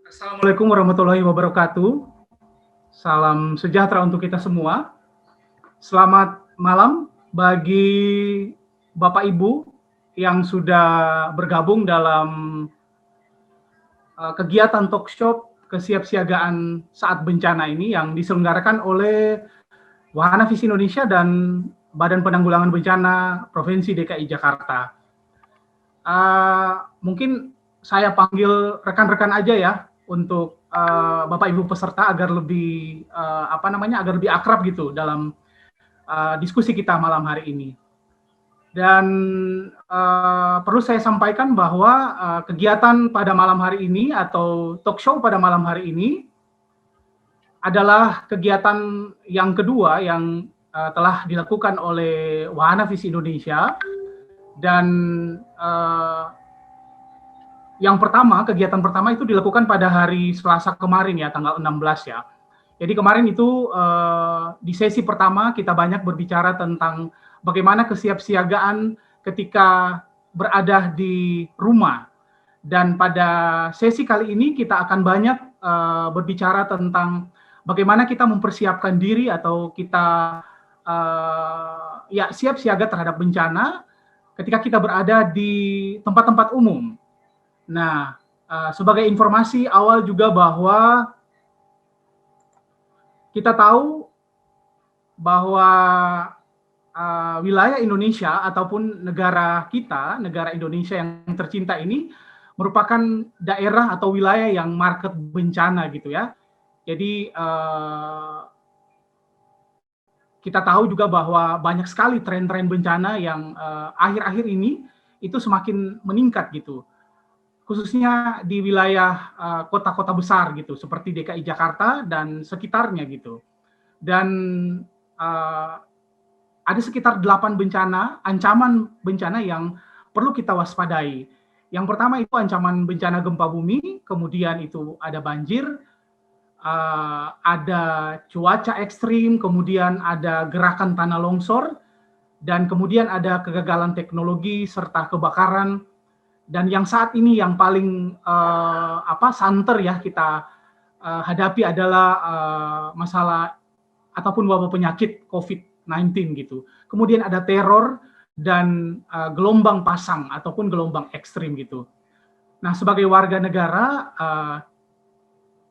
Assalamualaikum warahmatullahi wabarakatuh. Salam sejahtera untuk kita semua. Selamat malam bagi Bapak Ibu yang sudah bergabung dalam kegiatan talkshow kesiapsiagaan saat bencana ini yang diselenggarakan oleh Wahana Visi Indonesia dan Badan Penanggulangan Bencana Provinsi DKI Jakarta. Mungkin saya panggil rekan-rekan aja ya untuk Bapak Ibu peserta agar lebih agar lebih akrab gitu dalam diskusi kita malam hari ini. Dan perlu saya sampaikan bahwa kegiatan pada malam hari ini atau talk show pada malam hari ini adalah kegiatan yang kedua yang telah dilakukan oleh Wahana Visi Indonesia. Dan yang pertama, kegiatan pertama itu dilakukan pada hari Selasa kemarin ya, tanggal 16 ya. Jadi kemarin itu di sesi pertama kita banyak berbicara tentang bagaimana kesiapsiagaan ketika berada di rumah. Dan pada sesi kali ini kita akan banyak berbicara tentang bagaimana kita mempersiapkan diri atau kita siap siaga terhadap bencana ketika kita berada di tempat-tempat umum. Nah, sebagai informasi awal juga bahwa kita tahu bahwa wilayah Indonesia ataupun negara kita, negara Indonesia yang tercinta ini merupakan daerah atau wilayah yang market bencana gitu ya. Jadi kita tahu juga bahwa banyak sekali tren-tren bencana yang akhir-akhir ini itu semakin meningkat gitu. Khususnya di wilayah kota-kota besar gitu, seperti DKI Jakarta dan sekitarnya gitu. Dan ada sekitar 8 bencana, ancaman bencana yang perlu kita waspadai. Yang pertama itu ancaman bencana gempa bumi, kemudian itu ada banjir, ada cuaca ekstrim, kemudian ada gerakan tanah longsor, dan kemudian ada kegagalan teknologi serta kebakaran. Dan yang saat ini yang paling santer ya kita hadapi adalah masalah ataupun wabah penyakit COVID-19 gitu. Kemudian ada teror dan gelombang pasang ataupun gelombang ekstrim gitu. Nah, sebagai warga negara,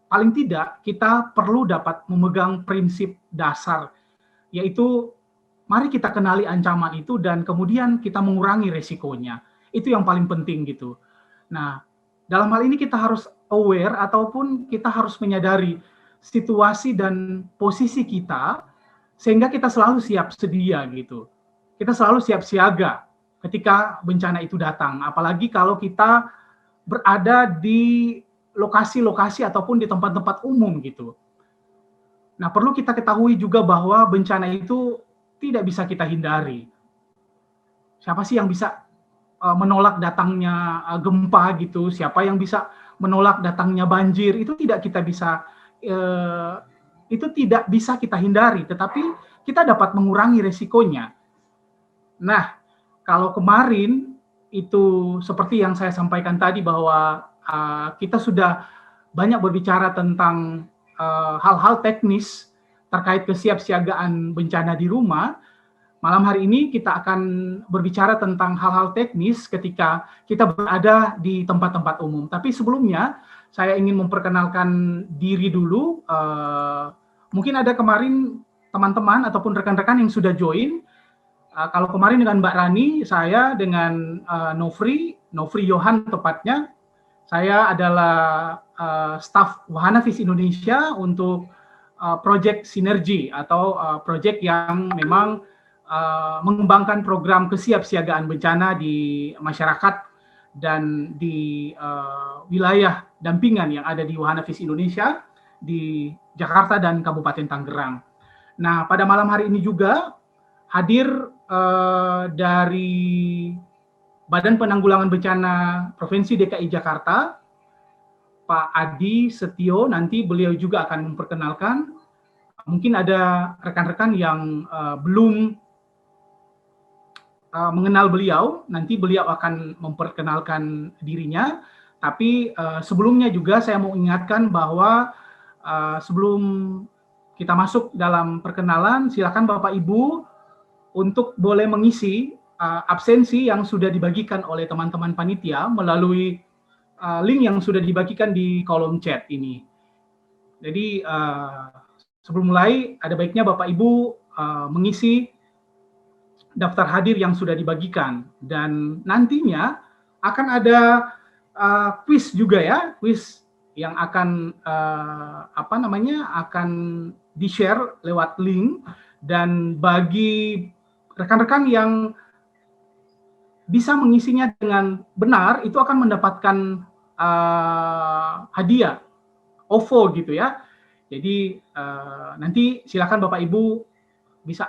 paling tidak kita perlu dapat memegang prinsip dasar, yaitu mari kita kenali ancaman itu dan kemudian kita mengurangi resikonya. Itu yang paling penting gitu. Nah, dalam hal ini kita harus aware ataupun kita harus menyadari situasi dan posisi kita sehingga kita selalu siap sedia gitu. Kita selalu siap siaga ketika bencana itu datang, apalagi kalau kita berada di lokasi-lokasi ataupun di tempat-tempat umum gitu. Nah, perlu kita ketahui juga bahwa bencana itu tidak bisa kita hindari. Siapa sih yang bisa menolak datangnya gempa gitu? Siapa yang bisa menolak datangnya banjir? Itu tidak bisa kita hindari, tetapi kita dapat mengurangi resikonya. Nah, kalau kemarin itu seperti yang saya sampaikan tadi bahwa kita sudah banyak berbicara tentang hal-hal teknis terkait kesiapsiagaan bencana di rumah. Malam hari ini kita akan berbicara tentang hal-hal teknis ketika kita berada di tempat-tempat umum. Tapi sebelumnya saya ingin memperkenalkan diri dulu. Mungkin ada kemarin teman-teman ataupun rekan-rekan yang sudah join. Kalau kemarin dengan Mbak Rani, saya dengan Nofri Yohan tepatnya. Saya adalah staf Wahana Visi Indonesia untuk proyek sinergi atau proyek yang memang mengembangkan program kesiapsiagaan bencana di masyarakat dan di wilayah dampingan yang ada di Wahana Visi Indonesia di Jakarta dan Kabupaten Tangerang. Nah, pada malam hari ini juga hadir dari Badan Penanggulangan Bencana Provinsi DKI Jakarta, Pak Adi Setio. Nanti beliau juga akan memperkenalkan. Mungkin ada rekan-rekan yang belum mengenal beliau, nanti beliau akan memperkenalkan dirinya. Tapi sebelumnya juga saya mau ingatkan bahwa sebelum kita masuk dalam perkenalan, silakan Bapak Ibu untuk boleh mengisi absensi yang sudah dibagikan oleh teman-teman panitia melalui link yang sudah dibagikan di kolom chat ini. Jadi sebelum mulai, ada baiknya Bapak Ibu mengisi daftar hadir yang sudah dibagikan, dan nantinya akan ada quiz juga ya, quiz yang akan akan di-share lewat link, dan bagi rekan-rekan yang bisa mengisinya dengan benar itu akan mendapatkan hadiah OVO gitu ya. Jadi nanti silakan Bapak Ibu bisa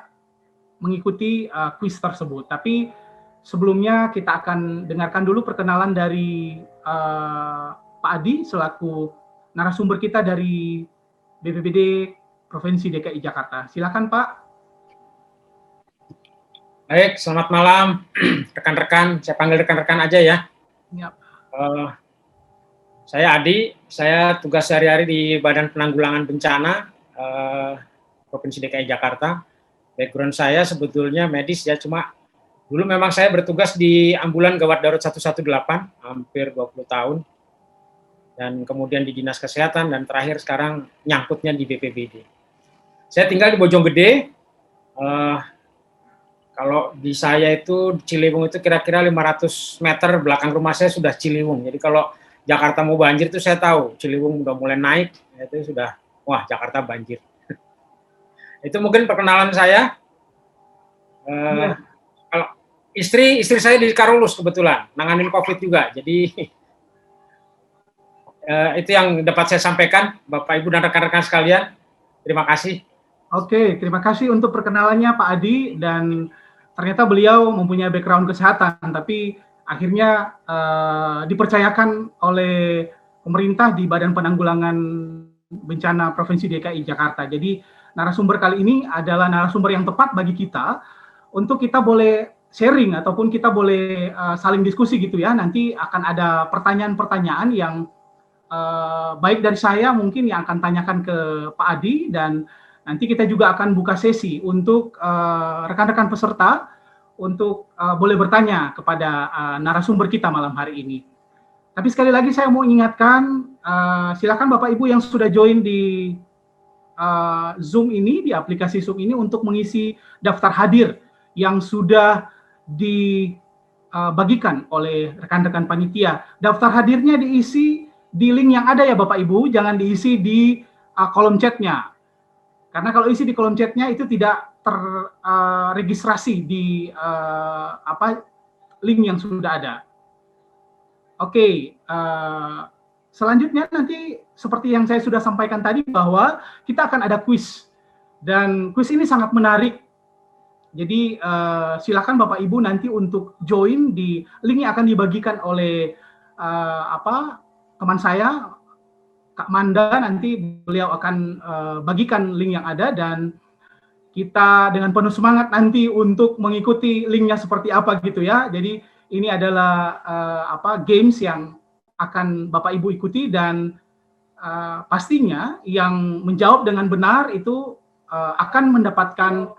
mengikuti kuis tersebut. Tapi sebelumnya kita akan dengarkan dulu perkenalan dari Pak Adi selaku narasumber kita dari BPBD Provinsi DKI Jakarta. Silakan Pak. Baik, selamat malam rekan-rekan. Saya panggil rekan-rekan aja ya. Ya. Saya Adi, saya tugas sehari-hari di Badan Penanggulangan Bencana Provinsi DKI Jakarta. Background saya sebetulnya medis ya, cuma dulu memang saya bertugas di ambulan gawat darurat 118 hampir 20 tahun. Dan kemudian di Dinas Kesehatan, dan terakhir sekarang nyangkutnya di BPBD. Saya tinggal di Bojonggede. Kalau di saya itu Ciliwung itu kira-kira 500 meter belakang rumah saya sudah Ciliwung. Jadi kalau Jakarta mau banjir itu saya tahu Ciliwung udah mulai naik, itu sudah wah Jakarta banjir. Itu mungkin perkenalan saya. Kalau istri saya di Karolus kebetulan nanganin COVID juga. Jadi itu yang dapat saya sampaikan, Bapak Ibu dan rekan-rekan sekalian. Terima kasih. Oke, terima kasih untuk perkenalannya Pak Adi, dan ternyata beliau mempunyai background kesehatan, tapi akhirnya dipercayakan oleh pemerintah di Badan Penanggulangan Bencana Provinsi DKI Jakarta. Jadi narasumber kali ini adalah narasumber yang tepat bagi kita untuk kita boleh sharing ataupun kita boleh saling diskusi gitu ya. Nanti akan ada pertanyaan-pertanyaan yang baik dari saya mungkin yang akan tanyakan ke Pak Adi, dan nanti kita juga akan buka sesi untuk rekan-rekan peserta untuk boleh bertanya kepada narasumber kita malam hari ini. Tapi sekali lagi saya mau ingatkan, silakan Bapak Ibu yang sudah join di Zoom ini, di aplikasi Zoom ini, untuk mengisi daftar hadir yang sudah dibagikan oleh rekan-rekan panitia. Daftar hadirnya diisi di link yang ada ya Bapak Ibu, jangan diisi di kolom chatnya. Karena kalau isi di kolom chatnya itu tidak terregistrasi di link yang sudah ada. Oke, selanjutnya nanti seperti yang saya sudah sampaikan tadi bahwa kita akan ada kuis, dan kuis ini sangat menarik. Jadi silakan Bapak Ibu nanti untuk join di link yang akan dibagikan oleh teman saya, Kak Manda. Nanti beliau akan bagikan link yang ada, dan kita dengan penuh semangat nanti untuk mengikuti linknya seperti apa gitu ya. Jadi ini adalah games yang akan Bapak Ibu ikuti, dan pastinya yang menjawab dengan benar itu akan mendapatkan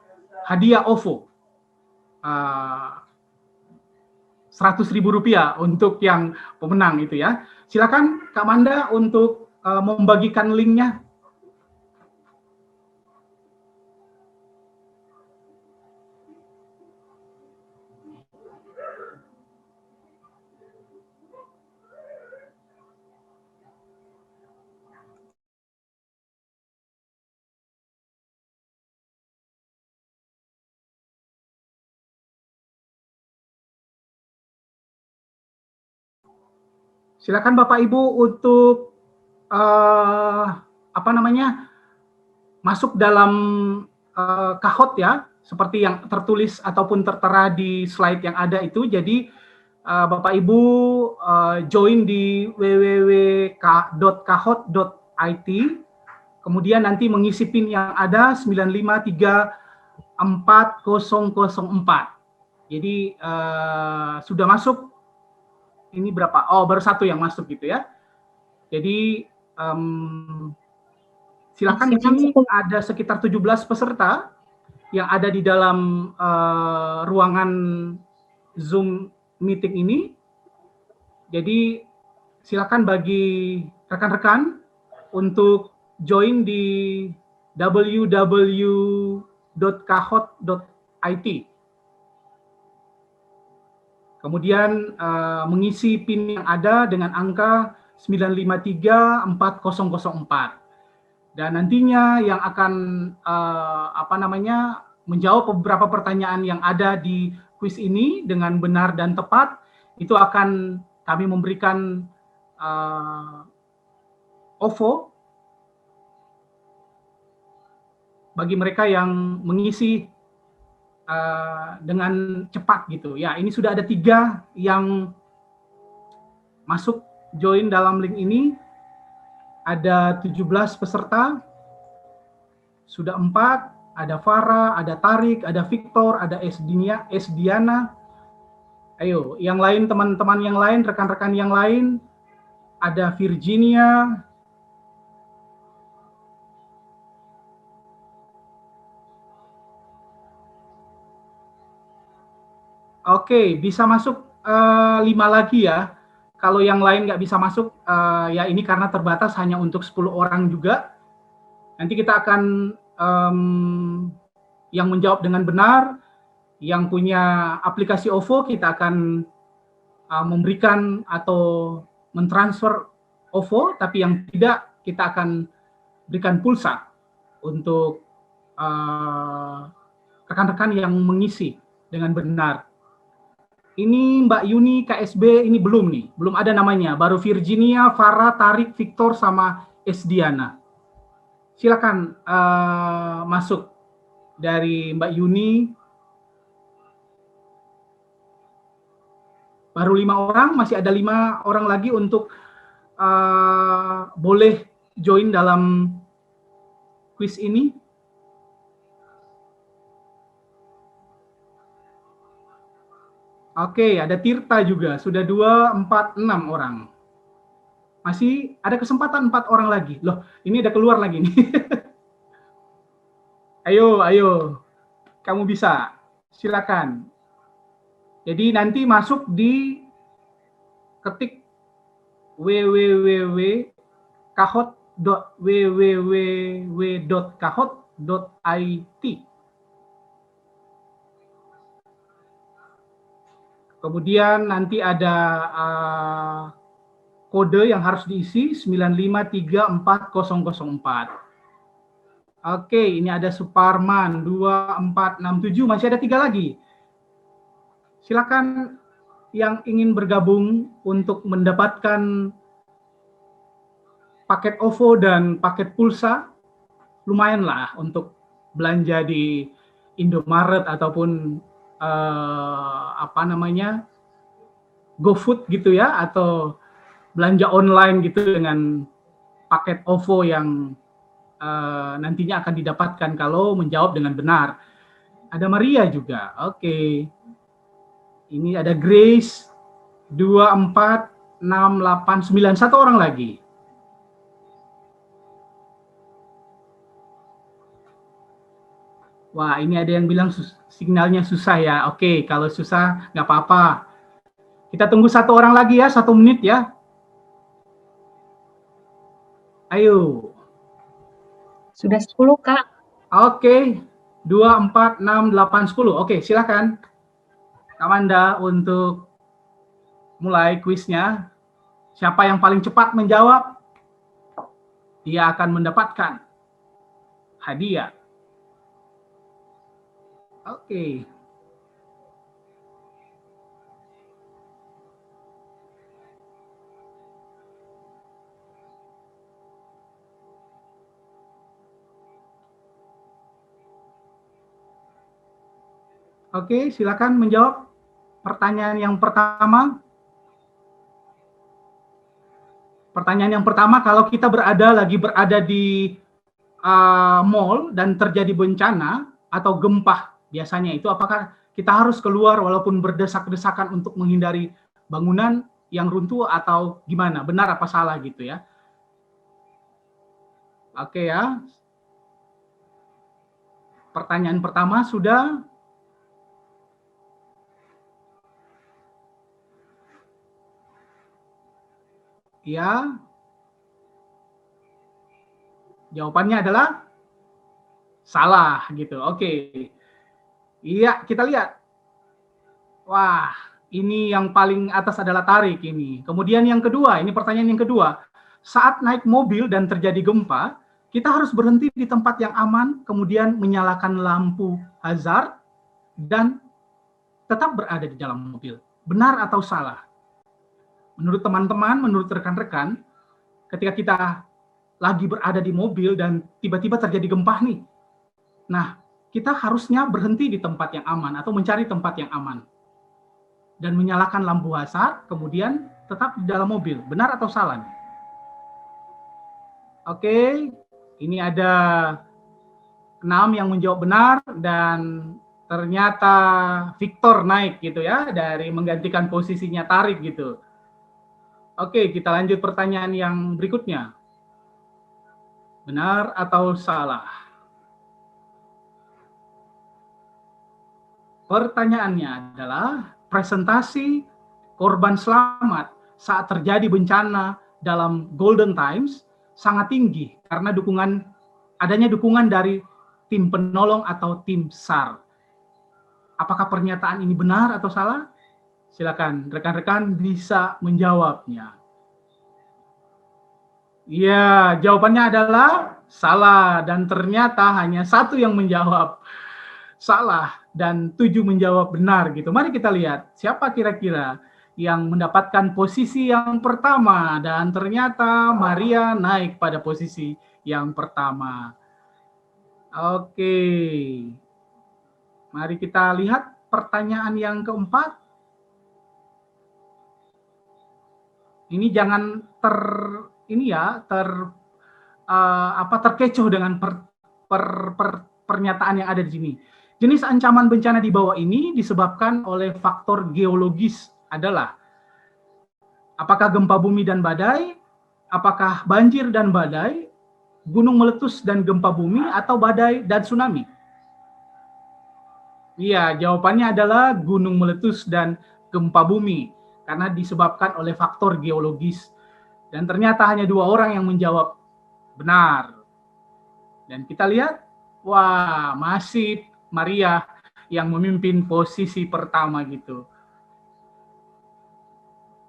hadiah OVO. 100.000 rupiah untuk yang pemenang itu ya. Silakan Kak Manda untuk membagikan linknya. Silakan Bapak Ibu untuk masuk dalam kahot ya, seperti yang tertulis ataupun tertera di slide yang ada itu. Jadi Bapak Ibu join di www.kahot.it, kemudian nanti mengisi PIN yang ada 9534004. Jadi sudah masuk ini berapa? Oh, baru satu yang masuk gitu ya. Jadi silakan di sini ada sekitar 17 peserta yang ada di dalam ruangan Zoom meeting ini. Jadi silakan bagi rekan-rekan untuk join di www.kahot.it. Kemudian mengisi PIN yang ada dengan angka 9534004. Dan nantinya yang akan menjawab beberapa pertanyaan yang ada di kuis ini dengan benar dan tepat, itu akan kami memberikan OVO bagi mereka yang mengisi dengan cepat gitu ya. Ini sudah ada 3 yang masuk join dalam link ini. Ada 17 peserta, sudah 4, ada Farah, ada Tarik, ada Victor, ada Esdiana. Ayo, yang lain, teman-teman yang lain, rekan-rekan yang lain, ada Virginia, oke, bisa masuk 5 lagi ya. Kalau yang lain nggak bisa masuk, ya ini karena terbatas hanya untuk 10 orang juga. Nanti kita akan yang menjawab dengan benar, yang punya aplikasi OVO, kita akan memberikan atau mentransfer OVO, tapi yang tidak, kita akan berikan pulsa untuk rekan-rekan yang mengisi dengan benar. Ini Mbak Yuni KSB ini belum nih, belum ada namanya. Baru Virginia, Farah, Tarik, Victor, sama Esdiana. Silakan masuk dari Mbak Yuni. Baru 5 orang, masih ada 5 orang lagi untuk boleh join dalam quiz ini. Oke, ada Tirta juga, sudah 2, 4, 6 orang. Masih ada kesempatan 4 orang lagi. Loh, ini ada keluar lagi nih. Ayo, kamu bisa. Silakan. Jadi nanti masuk di ketik www.kahot.it. Kemudian nanti ada kode yang harus diisi 9534004. Oke, ini ada Suparman 2467, masih ada 3 lagi. Silakan yang ingin bergabung untuk mendapatkan paket OVO dan paket pulsa, lumayan lah untuk belanja di Indomaret ataupun GoFood gitu ya, atau belanja online gitu dengan paket OVO yang nantinya akan didapatkan kalau menjawab dengan benar. Ada Maria juga, oke. Ini ada Grace 24689, 1 orang lagi. Wah, ini ada yang bilang sinyalnya susah ya. Oke, kalau susah nggak apa-apa. Kita tunggu 1 orang lagi ya, 1 menit ya. Ayo. Sudah 10, Kak. Oke, 2, 4, 6, 8, 10. Oke, silakan. Kamanda untuk mulai kuisnya. Siapa yang paling cepat menjawab, dia akan mendapatkan hadiah. Oke. Oke, silakan menjawab pertanyaan yang pertama. Pertanyaan yang pertama, kalau kita lagi berada di mall dan terjadi bencana atau gempa, biasanya itu apakah kita harus keluar walaupun berdesak-desakan untuk menghindari bangunan yang runtuh atau gimana? Benar apa salah gitu ya? Oke ya. Pertanyaan pertama sudah. Ya. Jawabannya adalah salah gitu. Oke. Iya, kita lihat. Wah, ini yang paling atas adalah tarik ini. Kemudian yang kedua, ini pertanyaan yang kedua. Saat naik mobil dan terjadi gempa, kita harus berhenti di tempat yang aman, kemudian menyalakan lampu hazard dan tetap berada di dalam mobil. Benar atau salah? Menurut teman-teman, menurut rekan-rekan, ketika kita lagi berada di mobil dan tiba-tiba terjadi gempa nih. Nah, kita harusnya berhenti di tempat yang aman atau mencari tempat yang aman. Dan menyalakan lampu hazard, kemudian tetap di dalam mobil. Benar atau salah? Oke, ini ada 6 yang menjawab benar dan ternyata Victor naik gitu ya, dari menggantikan posisinya Tarik gitu. Oke, kita lanjut pertanyaan yang berikutnya. Benar atau salah? Pertanyaannya adalah presentasi korban selamat saat terjadi bencana dalam Golden Times sangat tinggi karena adanya dukungan dari tim penolong atau tim SAR. Apakah pernyataan ini benar atau salah? Silakan rekan-rekan bisa menjawabnya. Ya, jawabannya adalah salah dan ternyata hanya 1 yang menjawab salah dan 7 menjawab benar gitu. Mari kita lihat siapa kira-kira yang mendapatkan posisi yang pertama dan ternyata Maria naik pada posisi yang pertama. Oke. Mari kita lihat pertanyaan yang keempat. Ini jangan terkecoh dengan pernyataan yang ada di sini. Jenis ancaman bencana di bawah ini disebabkan oleh faktor geologis adalah apakah gempa bumi dan badai, apakah banjir dan badai, gunung meletus dan gempa bumi, atau badai dan tsunami? Iya, jawabannya adalah gunung meletus dan gempa bumi karena disebabkan oleh faktor geologis. Dan ternyata hanya 2 orang yang menjawab benar. Dan kita lihat, wah, masih Maria yang memimpin posisi pertama gitu.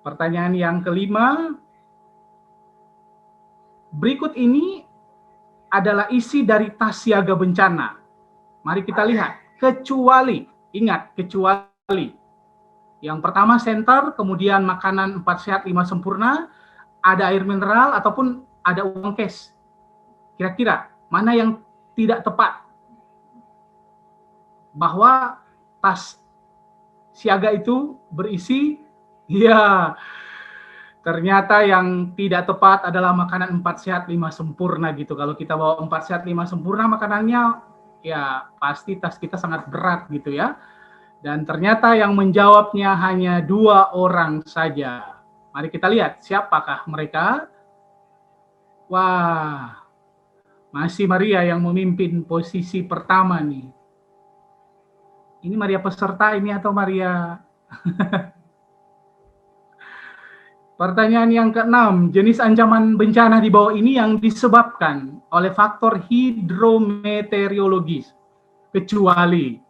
Pertanyaan yang kelima. Berikut ini adalah isi dari tas siaga bencana. Mari kita lihat. Kecuali, ingat, kecuali. Yang pertama center, kemudian makanan 4 sehat 5 sempurna, ada air mineral ataupun ada uang cash. Kira-kira mana yang tidak tepat? Bahwa tas siaga itu berisi, ya, ternyata yang tidak tepat adalah makanan 4 sehat 5 sempurna gitu. Kalau kita bawa 4 sehat 5 sempurna makanannya, ya pasti tas kita sangat berat gitu ya. Dan ternyata yang menjawabnya hanya 2 orang saja. Mari kita lihat siapakah mereka. Wah, masih Maria yang memimpin posisi pertama nih. Ini Maria peserta ini atau Maria? Pertanyaan yang ke-6, jenis ancaman bencana di bawah ini yang disebabkan oleh faktor hidrometeorologis, kecuali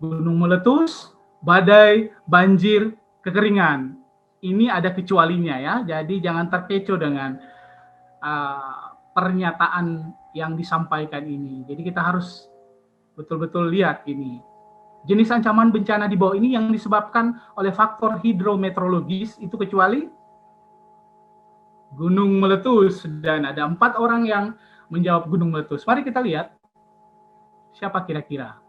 gunung meletus, badai, banjir, kekeringan. Ini ada kecualinya ya, jadi jangan terkecoh dengan pernyataan yang disampaikan ini. Jadi kita harus betul-betul lihat ini. Jenis ancaman bencana di bawah ini yang disebabkan oleh faktor hidrometeorologis itu kecuali gunung meletus, dan ada 4 orang yang menjawab gunung meletus. Mari kita lihat siapa kira-kira.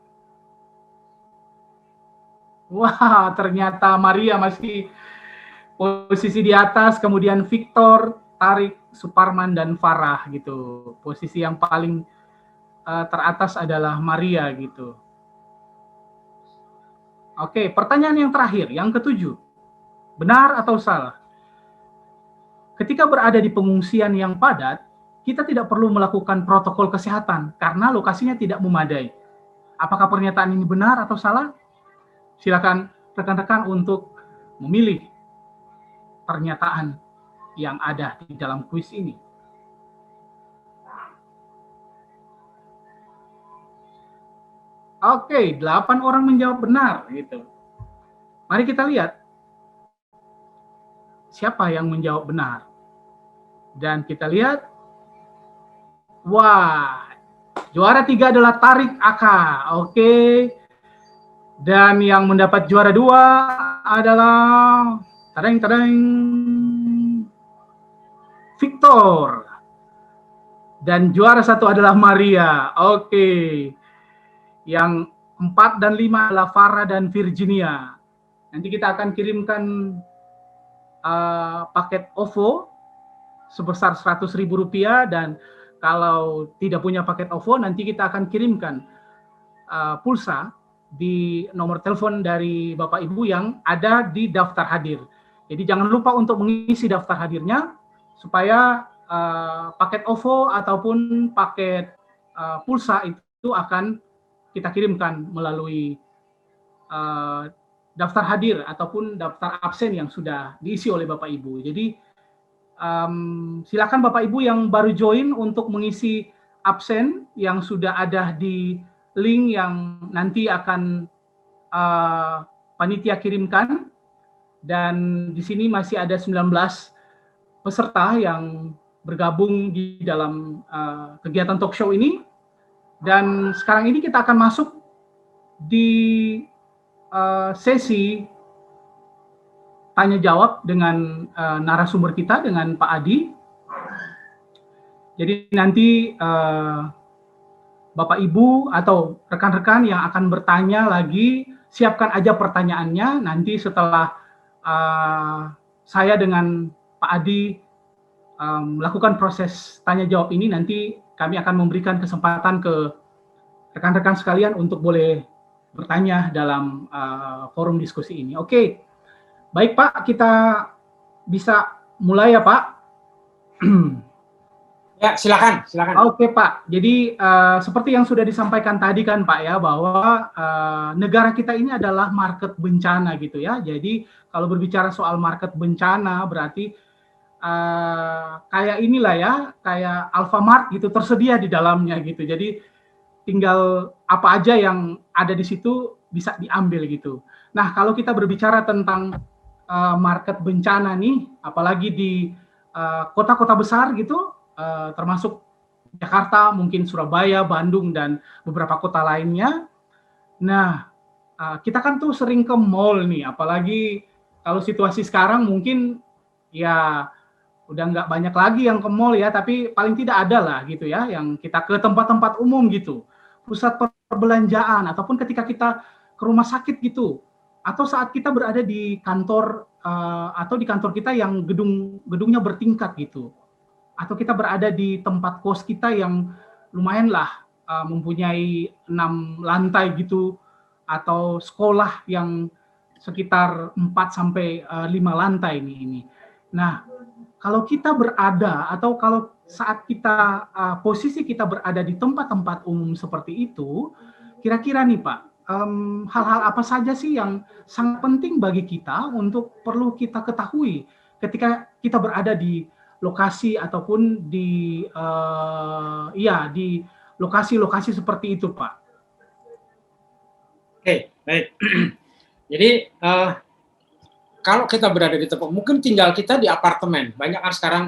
Wah, ternyata Maria masih posisi di atas, kemudian Victor, Tarik, Suparman, dan Farah gitu. Posisi yang paling teratas adalah Maria gitu. Oke, pertanyaan yang terakhir, yang ke-7. Benar atau salah? ketika berada di pengungsian yang padat, kita tidak perlu melakukan protokol kesehatan karena lokasinya tidak memadai. Apakah pernyataan ini benar atau salah? Silakan rekan-rekan untuk memilih pernyataan yang ada di dalam kuis ini. Oke, 8 orang menjawab benar gitu. Mari kita lihat siapa yang menjawab benar. Dan kita lihat, wah, juara 3 adalah Tarik Aka. Oke. Dan yang mendapat juara 2 adalah Victor. Dan juara 1 adalah Maria. Oke. Yang 4 dan 5 adalah Farah dan Virginia. Nanti kita akan kirimkan paket OVO sebesar Rp100.000, dan kalau tidak punya paket OVO nanti kita akan kirimkan pulsa di nomor telepon dari Bapak Ibu yang ada di daftar hadir. Jadi jangan lupa untuk mengisi daftar hadirnya supaya paket OVO ataupun paket pulsa itu akan kita kirimkan melalui daftar hadir ataupun daftar absen yang sudah diisi oleh Bapak Ibu. Jadi silakan Bapak Ibu yang baru join untuk mengisi absen yang sudah ada di link yang nanti akan panitia kirimkan. Dan di sini masih ada 19 peserta yang bergabung di dalam kegiatan talk show ini. Dan sekarang ini kita akan masuk di sesi tanya jawab dengan narasumber kita, dengan Pak Adi. Jadi nanti Bapak Ibu atau rekan-rekan yang akan bertanya lagi, siapkan aja pertanyaannya. Nanti setelah saya dengan Pak Adi melakukan proses tanya jawab ini, nanti kami akan memberikan kesempatan ke rekan-rekan sekalian untuk boleh bertanya dalam forum diskusi ini. Oke, baik Pak, kita bisa mulai ya Pak. Ya, silakan. Oke Pak, jadi seperti yang sudah disampaikan tadi kan Pak ya, bahwa negara kita ini adalah market bencana gitu ya. Jadi kalau berbicara soal market bencana berarti kayak inilah ya, kayak Alfamart gitu, tersedia di dalamnya gitu. Jadi tinggal apa aja yang ada di situ bisa diambil gitu. Nah, kalau kita berbicara tentang market bencana nih, apalagi di kota-kota besar gitu, termasuk Jakarta, mungkin Surabaya, Bandung, dan beberapa kota lainnya. Nah, kita kan tuh sering ke mall nih, apalagi kalau situasi sekarang mungkin ya udah nggak banyak lagi yang ke mall ya, tapi paling tidak ada lah gitu ya, yang kita ke tempat-tempat umum gitu, pusat perbelanjaan, ataupun ketika kita ke rumah sakit gitu, atau saat kita berada di kantor atau di kantor kita yang gedungnya bertingkat gitu, atau kita berada di tempat kos kita yang lumayan lah mempunyai 6 lantai gitu, atau sekolah yang sekitar 4 sampai 5 lantai ini. Nah, kalau kita berada atau kalau saat kita posisi kita berada di tempat-tempat umum seperti itu, kira-kira nih Pak, hal-hal apa saja sih yang sangat penting bagi kita untuk perlu kita ketahui ketika kita berada di lokasi ataupun di di lokasi-lokasi seperti itu Pak? Oke, baik. Jadi kalau kita berada di tempat, mungkin tinggal kita di apartemen. Banyak kan sekarang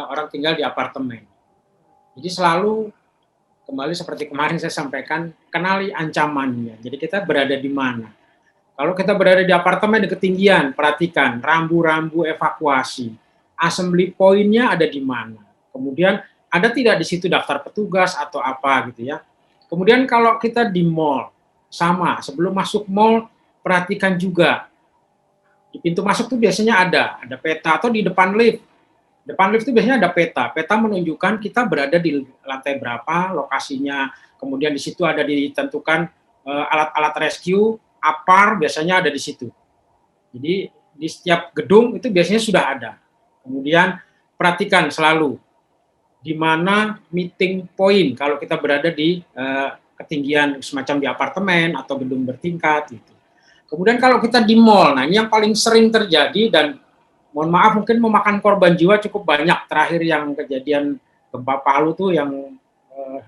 orang tinggal di apartemen. Jadi selalu kembali seperti kemarin saya sampaikan, kenali ancamannya. Jadi kita berada di mana. Kalau kita berada di apartemen di ketinggian, perhatikan rambu-rambu evakuasi. Assembly point-nya ada di mana. Kemudian ada tidak di situ daftar petugas atau apa gitu ya. Kemudian kalau kita di mall, sama. Sebelum masuk mall, perhatikan juga. Di pintu masuk tuh biasanya ada peta, atau di depan lift. Depan lift itu biasanya ada peta. Peta menunjukkan kita berada di lantai berapa, lokasinya. Kemudian di situ ada ditentukan alat-alat rescue, APAR biasanya ada di situ. Jadi di setiap gedung itu biasanya sudah ada. Kemudian perhatikan selalu di mana meeting point kalau kita berada di ketinggian semacam di apartemen atau gedung bertingkat gitu. Kemudian kalau kita di mall, nah ini yang paling sering terjadi dan mohon maaf mungkin memakan korban jiwa cukup banyak. Terakhir yang kejadian gempa Palu tuh yang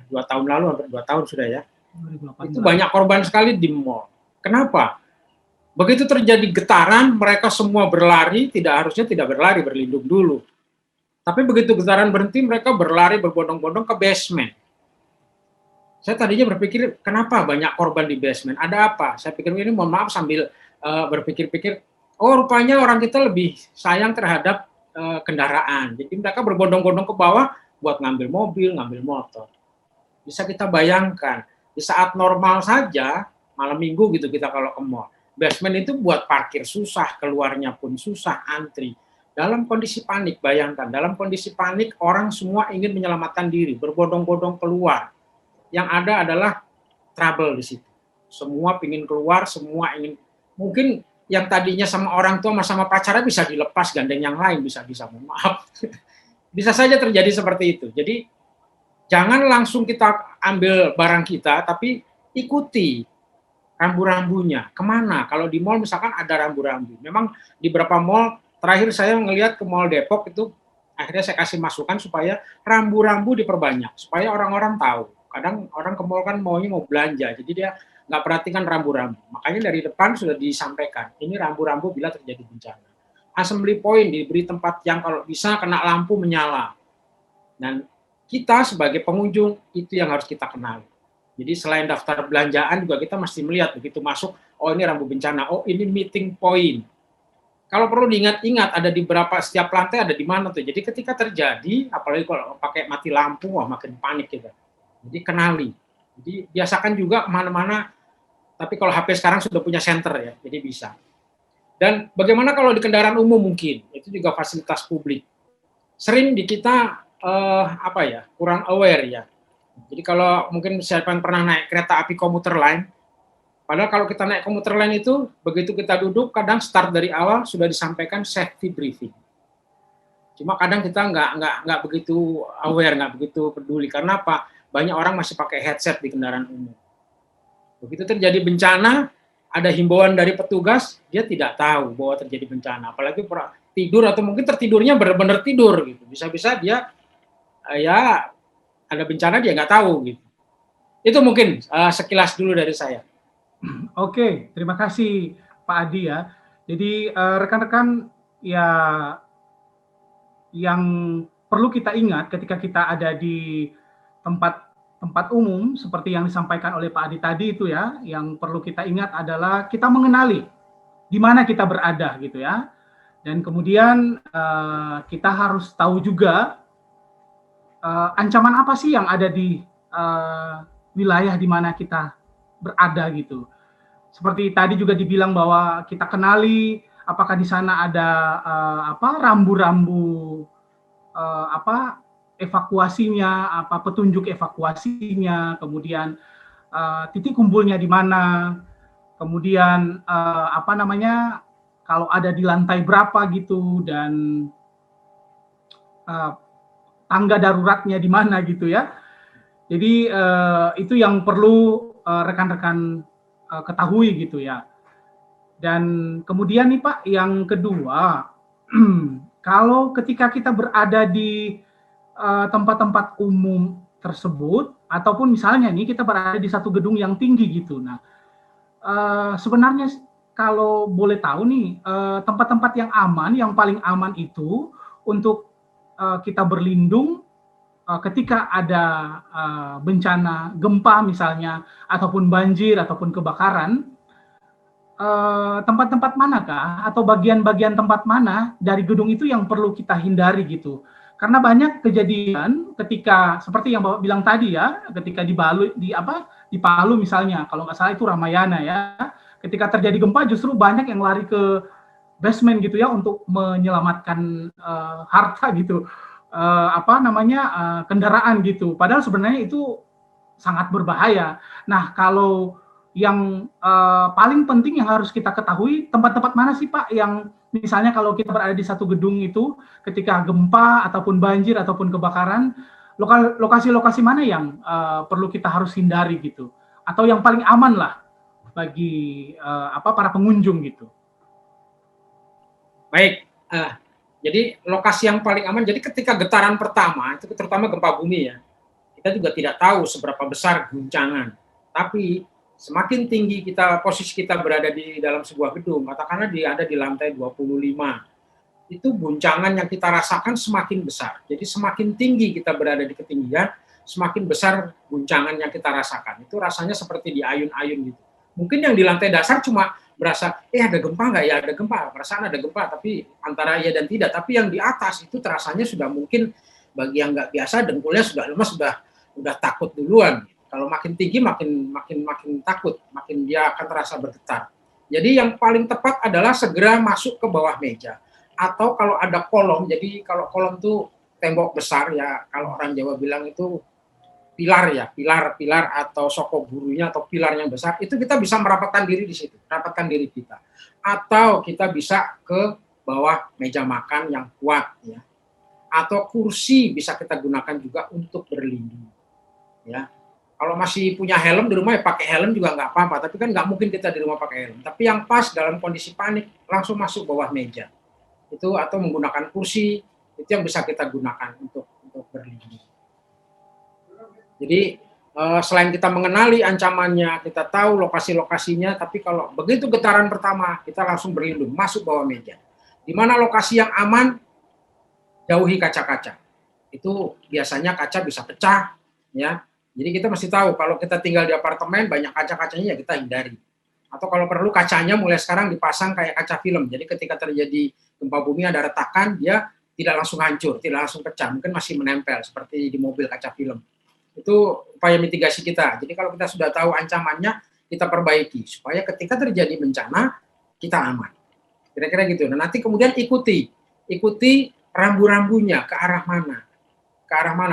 2 tahun lalu, hampir 2 tahun sudah ya. 2018. Itu banyak korban sekali di mall. Kenapa? Begitu terjadi getaran, mereka semua berlari, harusnya tidak berlari, berlindung dulu. Tapi begitu getaran berhenti, mereka berlari berbondong-bondong ke basement. Saya tadinya berpikir, kenapa banyak korban di basement? Ada apa? Saya pikir ini, mohon maaf, sambil berpikir-pikir, oh rupanya orang kita lebih sayang terhadap kendaraan. Jadi mereka berbondong-bondong ke bawah buat ngambil mobil, ngambil motor. Bisa kita bayangkan, di saat normal saja, malam minggu gitu kita kalau ke mall, basement itu buat parkir susah, keluarnya pun susah, antri. Dalam kondisi panik, bayangkan, dalam kondisi panik orang semua ingin menyelamatkan diri, berbondong-bondong keluar. Yang ada adalah trouble di situ. Semua ingin keluar, semua ingin, mungkin yang tadinya sama orang tua sama pacarnya bisa dilepas, gandeng yang lain, bisa mohon maaf. Bisa saja terjadi seperti itu. Jadi jangan langsung kita ambil barang kita, tapi ikuti rambu-rambunya. Kemana? Kalau di mall misalkan ada rambu-rambu. Memang di beberapa mall, terakhir saya melihat ke mall Depok itu, akhirnya saya kasih masukan supaya rambu-rambu diperbanyak, supaya orang-orang tahu. Kadang orang ke mall kan maunya mau belanja, jadi dia nggak perhatikan rambu-rambu. Makanya dari depan sudah disampaikan, ini rambu-rambu bila terjadi bencana. Assembly point diberi tempat yang kalau bisa kena lampu menyala. Dan kita sebagai pengunjung itu yang harus kita kenali. Jadi selain daftar belanjaan juga kita mesti melihat begitu masuk, oh ini rambu bencana, oh ini meeting point. Kalau perlu diingat-ingat ada di setiap lantai ada di mana tuh. Jadi ketika terjadi, apalagi kalau pakai mati lampu, wah makin panik kita. Jadi kenali. Jadi biasakan juga kemana-mana, tapi kalau HP sekarang sudah punya center ya, jadi bisa. Dan bagaimana kalau di kendaraan umum mungkin, itu juga fasilitas publik. Sering di kita kurang aware ya. Jadi kalau mungkin siapa yang pernah naik kereta api komuter lain, padahal kalau kita naik komuter lain itu, begitu kita duduk, kadang start dari awal sudah disampaikan safety briefing. Cuma kadang kita nggak begitu aware, nggak begitu peduli. Karena apa? Banyak orang masih pakai headset di kendaraan umum. Begitu terjadi bencana, ada himbauan dari petugas, dia tidak tahu bahwa terjadi bencana. Apalagi tidur atau mungkin tertidurnya benar-benar tidur gitu. Bisa-bisa dia ya ada bencana dia nggak tahu gitu. Itu mungkin sekilas dulu dari saya. Oke, terima kasih Pak Adi ya. Jadi rekan-rekan ya yang perlu kita ingat ketika kita ada di tempat umum seperti yang disampaikan oleh Pak Adi tadi itu ya, yang perlu kita ingat adalah kita mengenali di mana kita berada gitu ya. Dan kemudian kita harus tahu juga ancaman apa sih yang ada di wilayah di mana kita berada gitu. Seperti tadi juga dibilang bahwa kita kenali apakah di sana ada rambu-rambu evakuasinya, petunjuk evakuasinya, kemudian titik kumpulnya di mana, kemudian kalau ada di lantai berapa gitu, dan tangga daruratnya di mana gitu ya. Jadi itu yang perlu rekan-rekan ketahui gitu ya. Dan kemudian nih Pak, yang kedua, kalau ketika kita berada di tempat-tempat umum tersebut, ataupun misalnya nih kita berada di satu gedung yang tinggi gitu. Nah, sebenarnya kalau boleh tahu nih, tempat-tempat yang aman, yang paling aman itu untuk kita berlindung ketika ada bencana gempa misalnya, ataupun banjir, ataupun kebakaran, tempat-tempat manakah atau bagian-bagian tempat mana dari gedung itu yang perlu kita hindari gitu. Karena banyak kejadian ketika seperti yang Bapak bilang tadi ya, ketika di Palu misalnya, kalau nggak salah itu Ramayana ya, ketika terjadi gempa justru banyak yang lari ke basement gitu ya untuk menyelamatkan harta gitu, kendaraan gitu. Padahal sebenarnya itu sangat berbahaya. Nah, kalau yang paling penting yang harus kita ketahui, tempat-tempat mana sih Pak yang misalnya kalau kita berada di satu gedung itu, ketika gempa ataupun banjir ataupun kebakaran, lokasi-lokasi mana yang perlu kita harus hindari gitu, atau yang paling aman lah bagi para pengunjung gitu. Baik, jadi lokasi yang paling aman. Jadi ketika getaran pertama itu terutama gempa bumi ya, kita juga tidak tahu seberapa besar guncangan. Tapi semakin tinggi posisi kita berada di dalam sebuah gedung, katakanlah ada di lantai 25, itu guncangan yang kita rasakan semakin besar. Jadi semakin tinggi kita berada di ketinggian, semakin besar guncangan yang kita rasakan. Itu rasanya seperti di ayun-ayun gitu. Mungkin yang di lantai dasar cuma berasa, ada gempa nggak ya, ada gempa, perasaan ada gempa, tapi antara iya dan tidak. Tapi yang di atas itu terasanya sudah mungkin bagi yang nggak biasa, dengkulnya sudah lemas, sudah takut duluan. Kalau makin tinggi makin takut, makin dia akan terasa bergetar. Jadi yang paling tepat adalah segera masuk ke bawah meja. Atau kalau ada kolom, jadi kalau kolom itu tembok besar ya, kalau orang Jawa bilang itu pilar ya, pilar atau soko gurunya atau pilar yang besar, itu kita bisa merapatkan diri di situ, rapatkan diri kita. Atau kita bisa ke bawah meja makan yang kuat ya. Atau kursi bisa kita gunakan juga untuk berlindung. Ya. Kalau masih punya helm di rumah ya pakai helm juga nggak apa-apa, tapi kan nggak mungkin kita di rumah pakai helm. Tapi yang pas dalam kondisi panik langsung masuk bawah meja. Itu atau menggunakan kursi, itu yang bisa kita gunakan untuk berlindung. Jadi selain kita mengenali ancamannya, kita tahu lokasi-lokasinya, tapi kalau begitu getaran pertama, kita langsung berlindung, masuk bawah meja. Di mana lokasi yang aman, jauhi kaca-kaca. Itu biasanya kaca bisa pecah, ya. Jadi kita mesti tahu kalau kita tinggal di apartemen banyak kaca-kacanya ya kita hindari. Atau kalau perlu kacanya mulai sekarang dipasang kayak kaca film. Jadi ketika terjadi gempa bumi ada retakan, dia tidak langsung hancur, tidak langsung pecah, mungkin masih menempel seperti di mobil kaca film. Itu upaya mitigasi kita. Jadi kalau kita sudah tahu ancamannya, kita perbaiki supaya ketika terjadi bencana kita aman. Kira-kira gitu. Nah, nanti kemudian ikuti rambu-rambunya ke arah mana.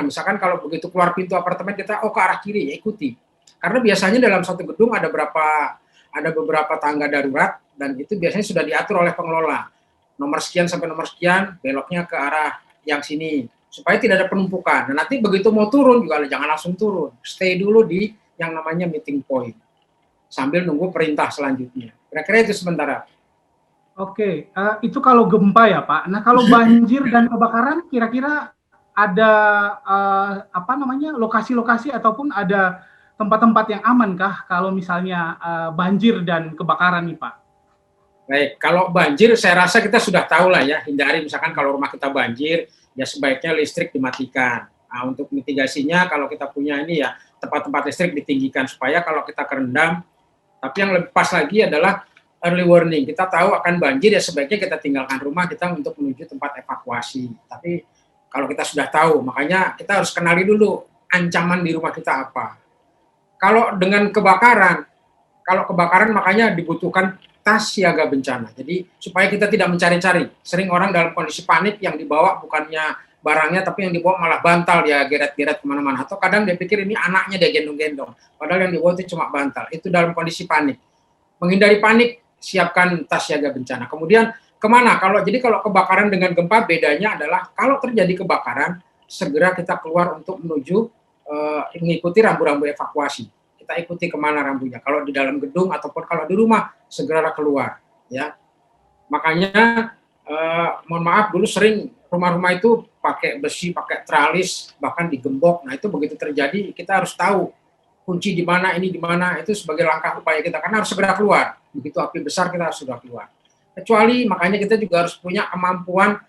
Misalkan kalau begitu keluar pintu apartemen kita ke arah kiri, ya ikuti. Karena biasanya dalam satu gedung ada beberapa tangga darurat dan itu biasanya sudah diatur oleh pengelola. Nomor sekian sampai nomor sekian beloknya ke arah yang sini supaya tidak ada penumpukan. Nah, nanti begitu mau turun juga jangan langsung turun. Stay dulu di yang namanya meeting point sambil nunggu perintah selanjutnya. Kira-kira itu sementara. Oke, itu kalau gempa ya Pak. Nah, kalau banjir dan kebakaran kira-kira ada lokasi-lokasi ataupun ada tempat-tempat yang aman kah kalau misalnya banjir dan kebakaran nih Pak? Baik, kalau banjir saya rasa kita sudah tahu lah ya, hindari misalkan kalau rumah kita banjir, ya sebaiknya listrik dimatikan. Nah, untuk mitigasinya kalau kita punya ini ya tempat-tempat listrik ditinggikan supaya kalau kita kerendam, tapi yang lebih pas lagi adalah early warning. Kita tahu akan banjir ya sebaiknya kita tinggalkan rumah kita untuk menuju tempat evakuasi. Tapi kalau kita sudah tahu, makanya kita harus kenali dulu ancaman di rumah kita apa. Kalau dengan kebakaran makanya dibutuhkan tas siaga bencana. Jadi supaya kita tidak mencari-cari. Sering orang dalam kondisi panik yang dibawa bukannya barangnya, tapi yang dibawa malah bantal dia geret-geret kemana-mana. Atau kadang dia pikir ini anaknya dia gendong-gendong. Padahal yang dibawa itu cuma bantal. Itu dalam kondisi panik. Menghindari panik, siapkan tas siaga bencana. Kemudian kemana? Kalau kebakaran dengan gempa bedanya adalah kalau terjadi kebakaran segera kita keluar untuk menuju mengikuti rambu-rambu evakuasi. Kita ikuti kemana rambunya. Kalau di dalam gedung ataupun kalau di rumah segera keluar. Ya, makanya mohon maaf dulu sering rumah-rumah itu pakai besi, pakai tralis, bahkan digembok. Nah itu begitu terjadi kita harus tahu kunci di mana, ini di mana. Itu sebagai langkah upaya kita karena harus segera keluar. Begitu api besar kita harus segera keluar. Kecuali makanya kita juga harus punya kemampuan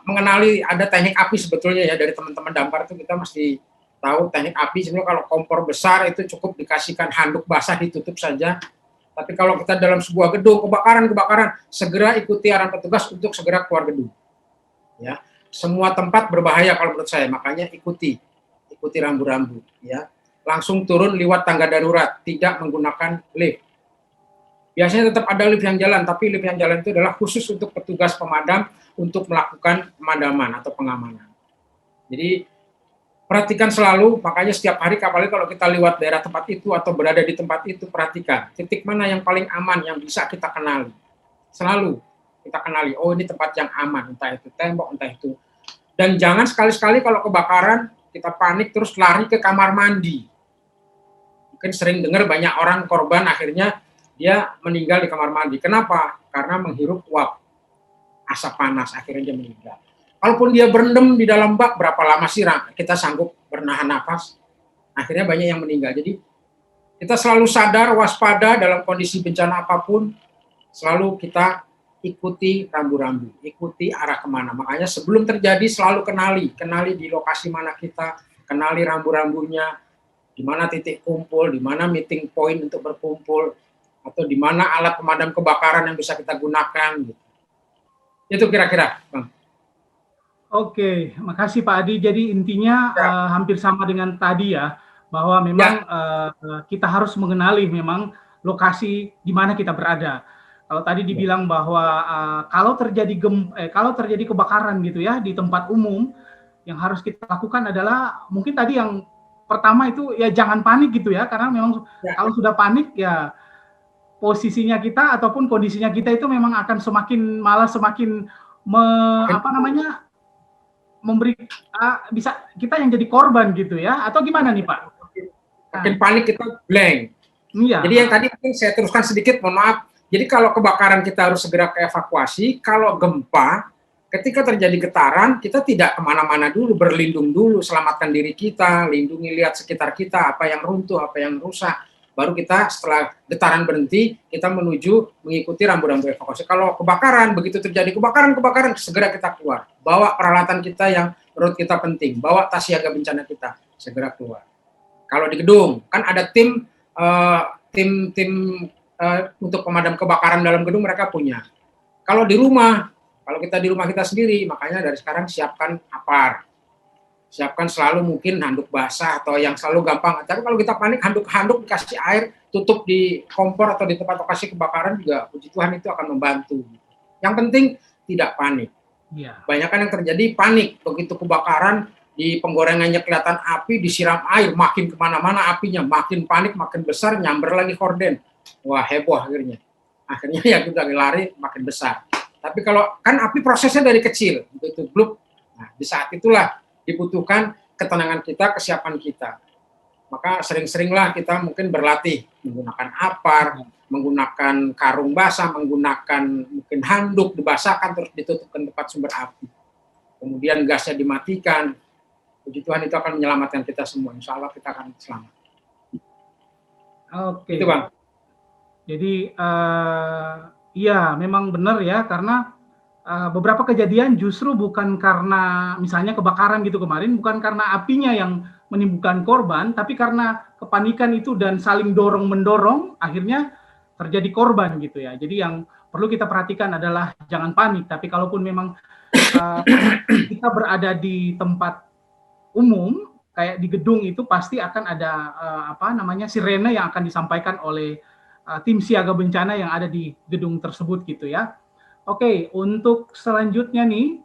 mengenali ada teknik api sebetulnya ya dari teman-teman damkar itu kita mesti tahu teknik api. Sebenarnya kalau kompor besar itu cukup dikasihkan handuk basah ditutup saja. Tapi kalau kita dalam sebuah gedung kebakaran segera ikuti arahan petugas untuk segera keluar gedung. Ya, semua tempat berbahaya kalau menurut saya makanya ikuti rambu-rambu. Ya, langsung turun lewat tangga darurat, tidak menggunakan lift. Biasanya tetap ada lift yang jalan, tapi lift yang jalan itu adalah khusus untuk petugas pemadam untuk melakukan pemadaman atau pengamanan. Jadi perhatikan selalu, makanya setiap hari apalagi kalau kita lewat daerah tempat itu atau berada di tempat itu, perhatikan titik mana yang paling aman yang bisa kita kenali. Selalu kita kenali, oh ini tempat yang aman, entah itu tembok, entah itu. Dan jangan sekali-sekali kalau kebakaran kita panik terus lari ke kamar mandi. Mungkin sering dengar banyak orang korban akhirnya dia meninggal di kamar mandi. Kenapa? Karena menghirup uap asap panas, akhirnya dia meninggal. Kalaupun dia berendam di dalam bak, berapa lama sih kita sanggup bernahan nafas? Akhirnya banyak yang meninggal. Jadi kita selalu sadar, waspada dalam kondisi bencana apapun, selalu kita ikuti rambu-rambu, ikuti arah kemana. Makanya sebelum terjadi selalu kenali di lokasi mana kita, kenali rambu-rambunya, di mana titik kumpul, di mana meeting point untuk berkumpul, atau di mana alat pemadam kebakaran yang bisa kita gunakan. Gitu. Itu kira-kira, Bang. Oke, makasih Pak Adi. Jadi intinya hampir sama dengan tadi ya, bahwa memang kita harus mengenali memang lokasi di mana kita berada. Kalau tadi dibilang bahwa kalau terjadi kebakaran gitu ya di tempat umum, yang harus kita lakukan adalah mungkin tadi yang pertama itu ya jangan panik gitu ya, karena memang kalau sudah panik ya posisinya kita ataupun kondisinya kita itu memang akan semakin memberi bisa kita yang jadi korban gitu ya, atau gimana nih Pak? Makin panik kita blank. Iya. Jadi yang tadi saya teruskan sedikit, mohon maaf. Jadi kalau kebakaran kita harus segera ke evakuasi, kalau gempa, ketika terjadi getaran, kita tidak kemana-mana dulu, berlindung dulu, selamatkan diri kita, lindungi, lihat sekitar kita, apa yang runtuh, apa yang rusak. Baru kita setelah getaran berhenti, kita menuju mengikuti rambu-rambu evakuasi. Kalau kebakaran, begitu terjadi kebakaran, segera kita keluar. Bawa peralatan kita yang menurut kita penting, bawa tas siaga bencana kita, segera keluar. Kalau di gedung, kan ada tim untuk pemadam kebakaran dalam gedung mereka punya. Kalau di rumah, kalau kita di rumah kita sendiri, makanya dari sekarang siapkan APAR. Siapkan selalu mungkin handuk basah atau yang selalu gampang. Tapi kalau kita panik, handuk dikasih air, tutup di kompor atau di tempat lokasi kebakaran juga, puji Tuhan itu akan membantu. Yang penting tidak panik. Banyak kan yang terjadi panik, begitu kebakaran, di penggorengannya kelihatan api, disiram air, makin kemana-mana apinya, makin panik, makin besar, nyamber lagi horden. Wah, heboh akhirnya. Akhirnya ya kita lari makin besar. Tapi kalau kan api prosesnya dari kecil, begitu blub. Nah, di saat itulah dibutuhkan ketenangan kita, kesiapan kita. Maka sering-seringlah kita mungkin berlatih menggunakan APAR, menggunakan karung basah, menggunakan mungkin handuk dibasahkan terus ditutupkan tempat sumber api. Kemudian gasnya dimatikan. Puji Tuhan itu akan menyelamatkan kita semua. Insya Allah kita akan selamat. Oke. Itu Bang. Jadi iya memang benar ya, karena beberapa kejadian justru bukan karena misalnya kebakaran gitu kemarin, bukan karena apinya yang menimbulkan korban, tapi karena kepanikan itu dan saling dorong-mendorong, akhirnya terjadi korban gitu ya. Jadi yang perlu kita perhatikan adalah jangan panik, tapi kalaupun memang kita berada di tempat umum, kayak di gedung itu pasti akan ada sirene yang akan disampaikan oleh tim siaga bencana yang ada di gedung tersebut gitu ya. Oke, untuk selanjutnya nih,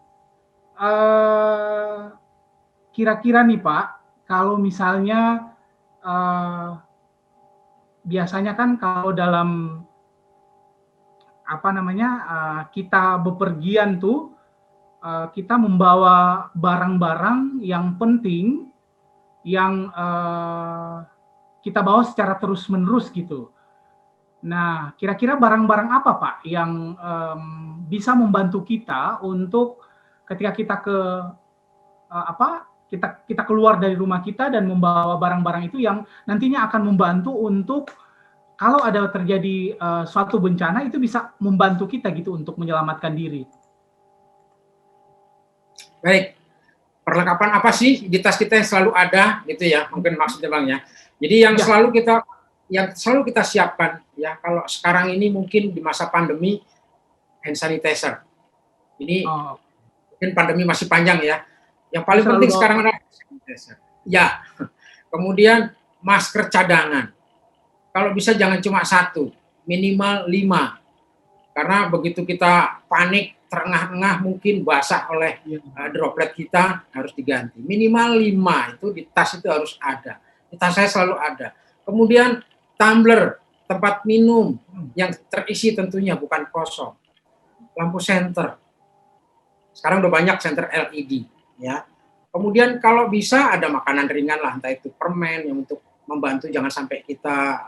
kira-kira nih Pak, kalau misalnya biasanya kan kalau dalam kita bepergian tuh, kita membawa barang-barang yang penting yang kita bawa secara terus-menerus gitu. Nah, kira-kira barang-barang apa Pak yang bisa membantu kita untuk ketika kita keluar dari rumah kita dan membawa barang-barang itu yang nantinya akan membantu untuk kalau ada terjadi suatu bencana itu bisa membantu kita gitu untuk menyelamatkan diri. Baik, perlengkapan apa sih di tas kita yang selalu ada gitu ya, mungkin maksudnya Bang ya. Jadi yang selalu kita siapkan ya, kalau sekarang ini mungkin di masa pandemi, hand sanitizer. Ini mungkin pandemi masih panjang ya. Yang paling penting sekarang adalah hand sanitizer. Ya, kemudian masker cadangan. Kalau bisa jangan cuma 1, minimal 5. Karena begitu kita panik, terengah-engah mungkin basah oleh droplet kita, harus diganti. Minimal 5 itu di tas itu harus ada. Di tas saya selalu ada. Kemudian tumbler, tempat minum yang terisi tentunya bukan kosong. lampu senter. Sekarang udah banyak senter LED, ya. Kemudian kalau bisa ada makanan ringan lah, entah itu permen yang untuk membantu jangan sampai kita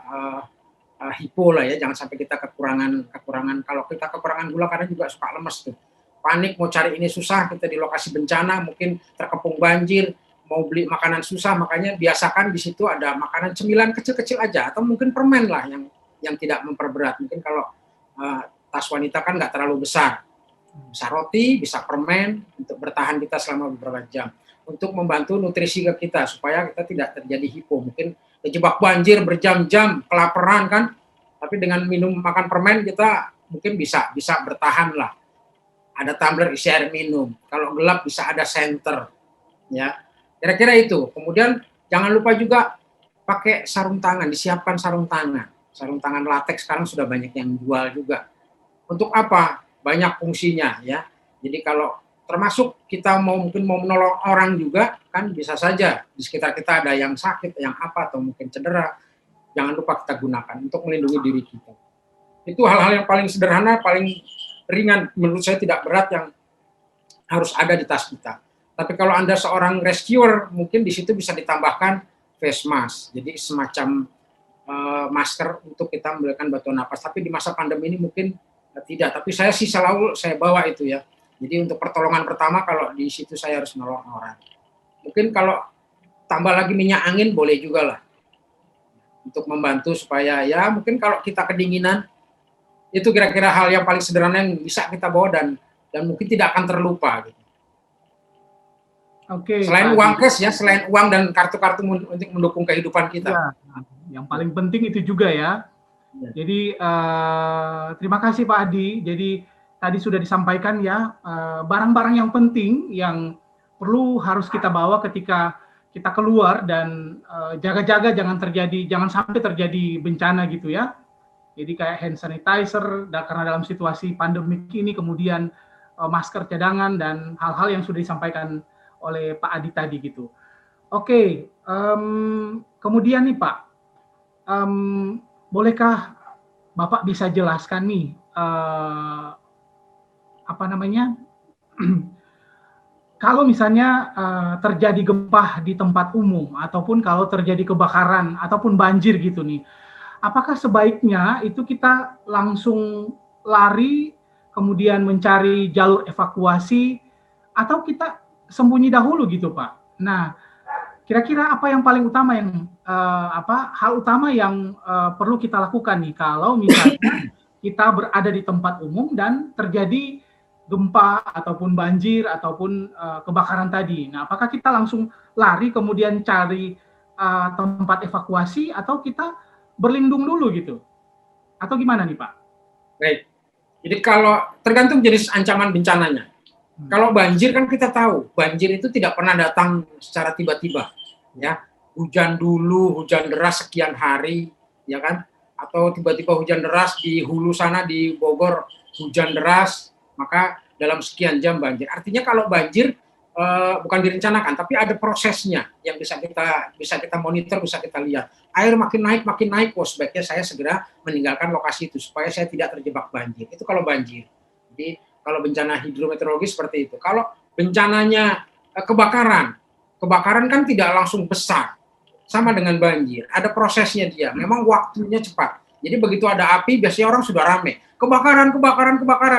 hipo lah ya, jangan sampai kita kekurangan. Kalau kita kekurangan gula karena juga suka lemes tuh. Panik mau cari ini susah, kita di lokasi bencana mungkin terkepung banjir, mau beli makanan susah, makanya biasakan di situ ada makanan cemilan kecil-kecil aja atau mungkin permen lah yang tidak memperberat. Mungkin kalau tas wanita kan nggak terlalu besar. Bisa roti, bisa permen untuk bertahan kita selama beberapa jam. Untuk membantu nutrisi ke kita supaya kita tidak terjadi hipo. Mungkin terjebak banjir berjam-jam, kelaparan kan. Tapi dengan makan permen kita mungkin bisa bertahan lah. Ada tumbler isi air minum. Kalau gelap bisa ada senter. Ya, kira-kira itu. Kemudian jangan lupa juga pakai sarung tangan, disiapkan sarung tangan. Sarung tangan latex sekarang sudah banyak yang jual juga. Untuk apa? Banyak fungsinya ya. Jadi kalau termasuk kita mungkin mau menolong orang juga kan bisa saja di sekitar kita ada yang sakit, yang apa atau mungkin cedera. Jangan lupa kita gunakan untuk melindungi diri kita. Itu hal-hal yang paling sederhana, paling ringan, menurut saya tidak berat yang harus ada di tas kita. Tapi kalau Anda seorang rescuer, mungkin di situ bisa ditambahkan face mask. Jadi semacam masker untuk kita memberikan bantuan napas. Tapi di masa pandemi ini mungkin tidak. Tapi saya sih selalu saya bawa itu ya. Jadi untuk pertolongan pertama kalau di situ saya harus menolong orang. Mungkin kalau tambah lagi minyak angin boleh juga lah. Untuk membantu supaya ya mungkin kalau kita kedinginan, itu kira-kira hal yang paling sederhana yang bisa kita bawa dan mungkin tidak akan terlupa. Gitu. Oke. Selain uang cash ya, selain uang dan kartu-kartu untuk mendukung kehidupan kita. Ya, yang paling penting itu juga ya. Ya. Jadi terima kasih Pak Adi. Jadi tadi sudah disampaikan ya barang-barang yang penting yang harus kita bawa ketika kita keluar dan jaga-jaga jangan sampai terjadi bencana gitu ya. Jadi kayak hand sanitizer, karena dalam situasi pandemik ini, kemudian masker cadangan, dan hal-hal yang sudah disampaikan oleh Pak Adi tadi gitu. Oke, kemudian nih Pak, bolehkah Bapak bisa jelaskan nih, kalau misalnya terjadi gempa di tempat umum, ataupun kalau terjadi kebakaran, ataupun banjir gitu nih, apakah sebaiknya itu kita langsung lari, kemudian mencari jalur evakuasi, atau kita sembunyi dahulu gitu Pak? Nah, kira-kira apa yang paling utama hal utama yang perlu kita lakukan nih kalau misalnya kita berada di tempat umum dan terjadi gempa ataupun banjir ataupun kebakaran tadi? Nah, apakah kita langsung lari kemudian cari tempat evakuasi atau kita berlindung dulu gitu, atau gimana nih Pak? Baik, jadi kalau tergantung jenis ancaman bencananya. Kalau banjir kan kita tahu, banjir itu tidak pernah datang secara tiba-tiba, ya. Hujan dulu, hujan deras sekian hari, ya kan? Atau tiba-tiba hujan deras di hulu sana di Bogor, hujan deras, maka dalam sekian jam banjir. Artinya kalau banjir bukan direncanakan, tapi ada prosesnya yang bisa kita monitor, bisa kita lihat. Air makin naik, sebaiknya saya segera meninggalkan lokasi itu supaya saya tidak terjebak banjir. Itu kalau banjir. Jadi kalau bencana hidrometeorologi seperti itu. Kalau bencananya kebakaran kan tidak langsung besar, sama dengan banjir. Ada prosesnya dia. Memang waktunya cepat. Jadi begitu ada api, biasanya orang sudah rame. Kebakaran.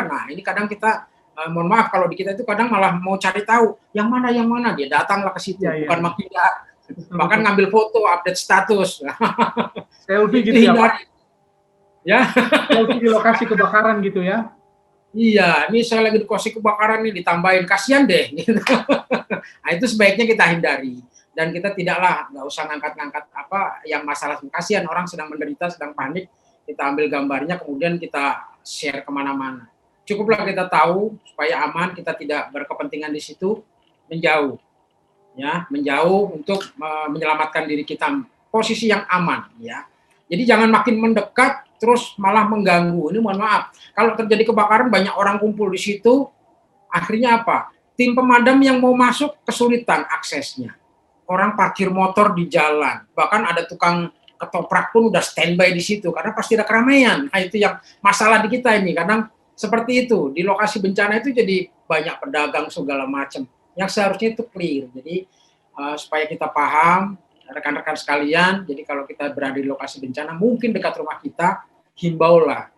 Nah ini kadang kita mohon maaf kalau di kita itu kadang malah mau cari tahu yang mana dia datanglah ke situ, bukan menghindar, bahkan ngambil foto, update status, selfie gitu ya Pak? Ya, selfie di lokasi kebakaran gitu ya? Iya, ini saya lagi di lokasi kebakaran nih, ditambahin, kasihan deh. Gitu. Nah itu sebaiknya kita hindari dan kita nggak usah ngangkat-ngangkat apa yang masalah, kasihan orang sedang menderita, sedang panik, kita ambil gambarnya kemudian kita share kemana-mana. Cukuplah kita tahu supaya aman, kita tidak berkepentingan di situ, menjauh untuk menyelamatkan diri kita, posisi yang aman, ya. Jadi jangan makin mendekat terus malah mengganggu. Ini mohon maaf, kalau terjadi kebakaran banyak orang kumpul di situ, akhirnya apa? Tim pemadam yang mau masuk kesulitan aksesnya. Orang parkir motor di jalan, bahkan ada tukang ketoprak pun udah standby di situ karena pasti ada keramaian. Nah itu yang masalah di kita ini, kadang seperti itu. Di lokasi bencana itu jadi banyak pedagang segala macam. Yang seharusnya itu clear. Jadi supaya kita paham, rekan-rekan sekalian, jadi kalau kita berada di lokasi bencana, mungkin dekat rumah kita, himbaulah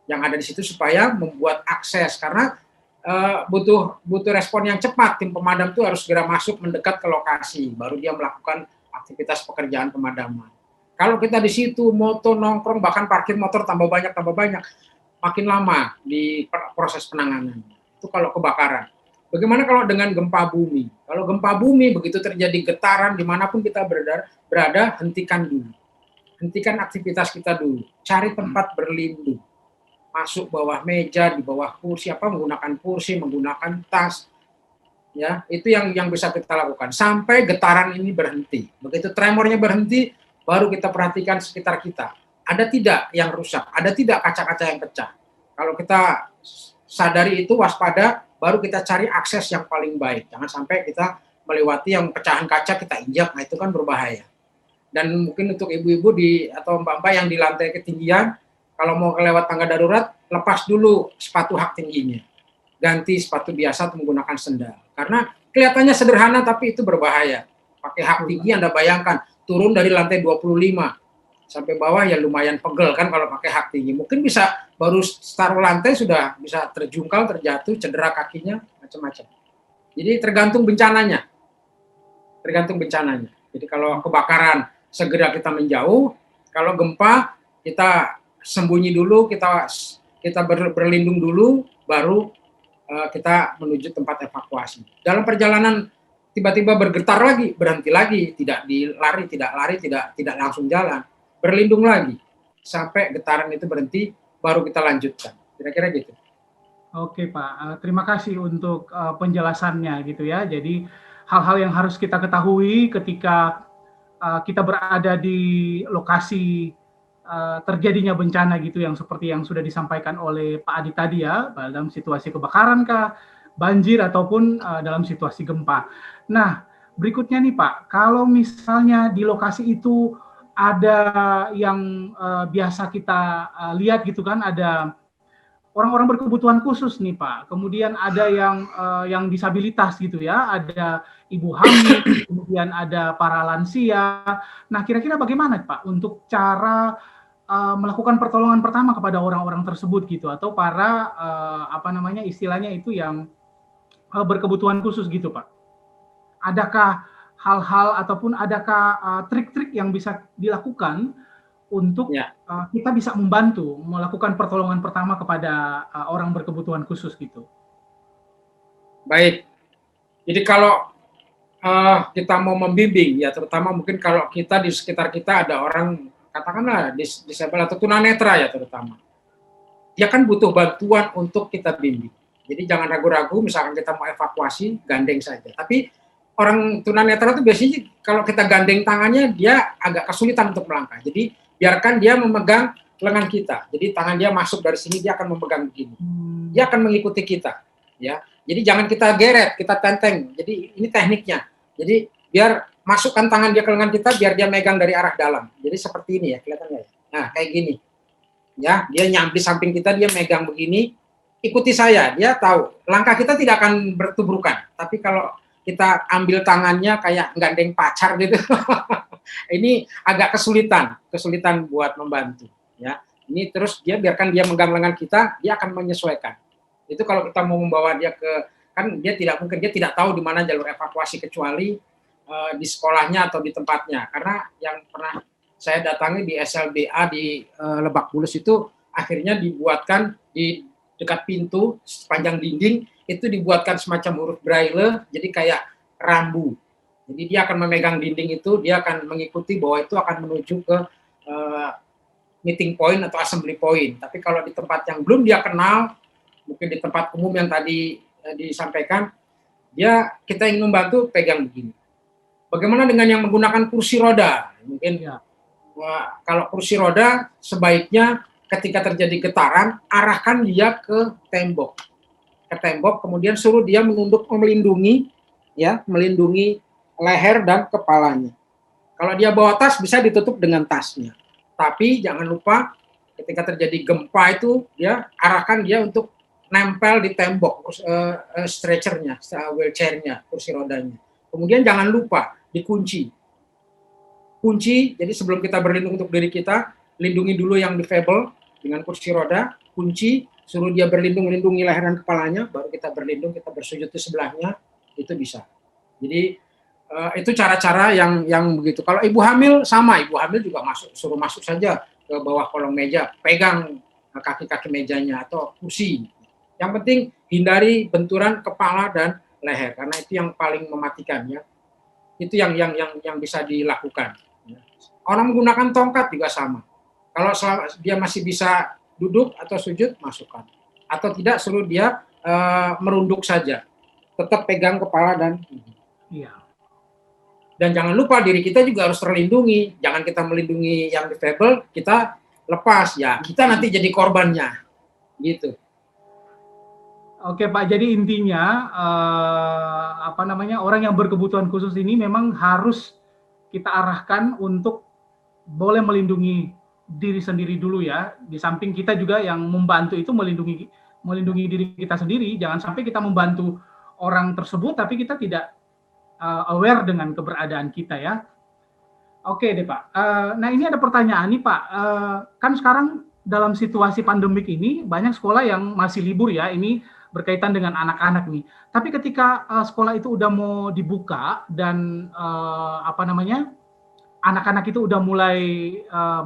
yang ada di situ supaya membuat akses, karena butuh respon yang cepat. Tim pemadam itu harus segera masuk mendekat ke lokasi, baru dia melakukan aktivitas pekerjaan pemadaman. Kalau kita di situ moto nongkrong, bahkan parkir motor tambah banyak, makin lama di proses penanganan. Itu kalau kebakaran. Bagaimana kalau dengan gempa bumi? Kalau gempa bumi begitu terjadi getaran dimanapun kita berada, hentikan dulu. Hentikan aktivitas kita dulu. Cari tempat berlindung. Masuk bawah meja, di bawah kursi, menggunakan kursi, menggunakan tas. Ya, itu yang bisa kita lakukan sampai getaran ini berhenti. Begitu tremornya berhenti, baru kita perhatikan sekitar kita. Ada tidak yang rusak? Ada tidak kaca-kaca yang pecah? Kalau kita sadari itu, waspada, baru kita cari akses yang paling baik. Jangan sampai kita melewati yang pecahan kaca kita injak, nah itu kan berbahaya. Dan mungkin untuk ibu-ibu atau mbak-mbak yang di lantai ketinggian, kalau mau kelewat tangga darurat, lepas dulu sepatu hak tingginya. Ganti sepatu biasa atau menggunakan sendal. Karena kelihatannya sederhana tapi itu berbahaya. Pakai hak tinggi Anda bayangkan, turun dari lantai 25 sampai bawah ya lumayan pegel kan kalau pakai hak tinggi. Mungkin bisa baru taruh lantai sudah bisa terjungkal, terjatuh, cedera kakinya, macam-macam. Jadi tergantung bencananya. Jadi kalau kebakaran segera kita menjauh, kalau gempa kita sembunyi dulu, kita berlindung dulu, baru kita menuju tempat evakuasi. Dalam perjalanan tiba-tiba bergetar lagi, berhenti lagi, tidak lari, tidak langsung jalan. Berlindung lagi sampai getaran itu berhenti, baru kita lanjutkan. Kira-kira gitu. Oke Pak, terima kasih untuk penjelasannya gitu ya. Jadi hal-hal yang harus kita ketahui ketika kita berada di lokasi terjadinya bencana gitu, yang seperti yang sudah disampaikan oleh Pak Adi tadi ya, dalam situasi kebakaran kah, banjir ataupun dalam situasi gempa. Nah, berikutnya nih Pak, kalau misalnya di lokasi itu ada yang biasa kita lihat gitu kan, ada orang-orang berkebutuhan khusus nih Pak, kemudian ada yang disabilitas gitu ya, ada ibu hamil, kemudian ada para lansia. Nah, kira-kira bagaimana Pak untuk cara melakukan pertolongan pertama kepada orang-orang tersebut gitu, atau para istilahnya itu yang berkebutuhan khusus gitu Pak? Adakah hal-hal ataupun adakah trik-trik yang bisa dilakukan untuk kita bisa membantu melakukan pertolongan pertama kepada orang berkebutuhan khusus gitu? Baik, jadi kalau kita mau membimbing, ya terutama mungkin kalau kita di sekitar kita ada orang katakanlah disabel atau tunanetra ya terutama, dia kan butuh bantuan untuk kita bimbing. Jadi jangan ragu-ragu, misalkan kita mau evakuasi, gandeng saja. Tapi orang tunanetra itu biasanya kalau kita gandeng tangannya, dia agak kesulitan untuk melangkah. Jadi biarkan dia memegang lengan kita. Jadi tangan dia masuk dari sini, dia akan memegang begini. Dia akan mengikuti kita. Ya. Jadi jangan kita geret, kita tenteng. Jadi ini tekniknya. Jadi biar masukkan tangan dia ke lengan kita, biar dia megang dari arah dalam. Jadi seperti ini ya, kelihatannya. Nah, kayak gini. Ya, dia nyampe samping kita, dia megang begini. Ikuti saya, dia tahu. Langkah kita tidak akan bertubrukan. Tapi kalau kita ambil tangannya kayak gandeng pacar gitu, ini agak kesulitan buat membantu. Ya, ini terus dia biarkan dia megang lengan kita, dia akan menyesuaikan. Itu kalau kita mau membawa dia kan dia tidak tahu di mana jalur evakuasi kecuali di sekolahnya atau di tempatnya. Karena yang pernah saya datangi di SLBA di Lebak Bulus itu akhirnya dibuatkan di dekat pintu sepanjang dinding itu dibuatkan semacam huruf braille, jadi kayak rambu. Jadi dia akan memegang dinding itu, dia akan mengikuti bahwa itu akan menuju ke meeting point atau assembly point. Tapi kalau di tempat yang belum dia kenal, mungkin di tempat umum yang tadi disampaikan, kita ingin membantu pegang begini. Bagaimana dengan yang menggunakan kursi roda? Mungkin kalau kursi roda sebaiknya ketika terjadi getaran, arahkan dia ke tembok, kemudian suruh dia menunduk melindungi leher dan kepalanya. Kalau dia bawa tas bisa ditutup dengan tasnya. Tapi jangan lupa ketika terjadi gempa itu, arahkan dia untuk nempel di tembok stretchernya, wheelchairnya, kursi rodanya. Kemudian jangan lupa dikunci. Kunci, jadi sebelum kita berlindung untuk diri kita, lindungi dulu yang difabel dengan kursi roda, kunci, suruh dia berlindung, lindungi leher dan kepalanya, baru kita berlindung, kita bersujud di sebelahnya, itu bisa. Jadi itu cara-cara yang begitu. Kalau ibu hamil sama, ibu hamil juga suruh masuk saja ke bawah kolong meja, pegang kaki-kaki mejanya atau kursi. Yang penting hindari benturan kepala dan leher, karena itu yang paling mematikan ya. Itu yang bisa dilakukan. Orang menggunakan tongkat juga sama. Kalau dia masih bisa duduk atau sujud, masukkan. Atau tidak, suruh dia merunduk saja. Tetap pegang kepala dan Iya. Dan jangan lupa diri kita juga harus terlindungi. Jangan kita melindungi yang difabel, kita lepas ya. Kita nanti jadi korbannya. Gitu. Oke Pak, jadi intinya orang yang berkebutuhan khusus ini memang harus kita arahkan untuk boleh melindungi diri sendiri dulu ya. Di samping kita juga yang membantu itu melindungi diri kita sendiri. Jangan sampai kita membantu orang tersebut tapi kita tidak aware dengan keberadaan kita ya. Oke deh Pak. Nah ini ada pertanyaan nih Pak. Kan sekarang dalam situasi pandemik ini banyak sekolah yang masih libur ya. Ini berkaitan dengan anak-anak nih. Tapi ketika sekolah itu udah mau dibuka dan anak-anak itu udah mulai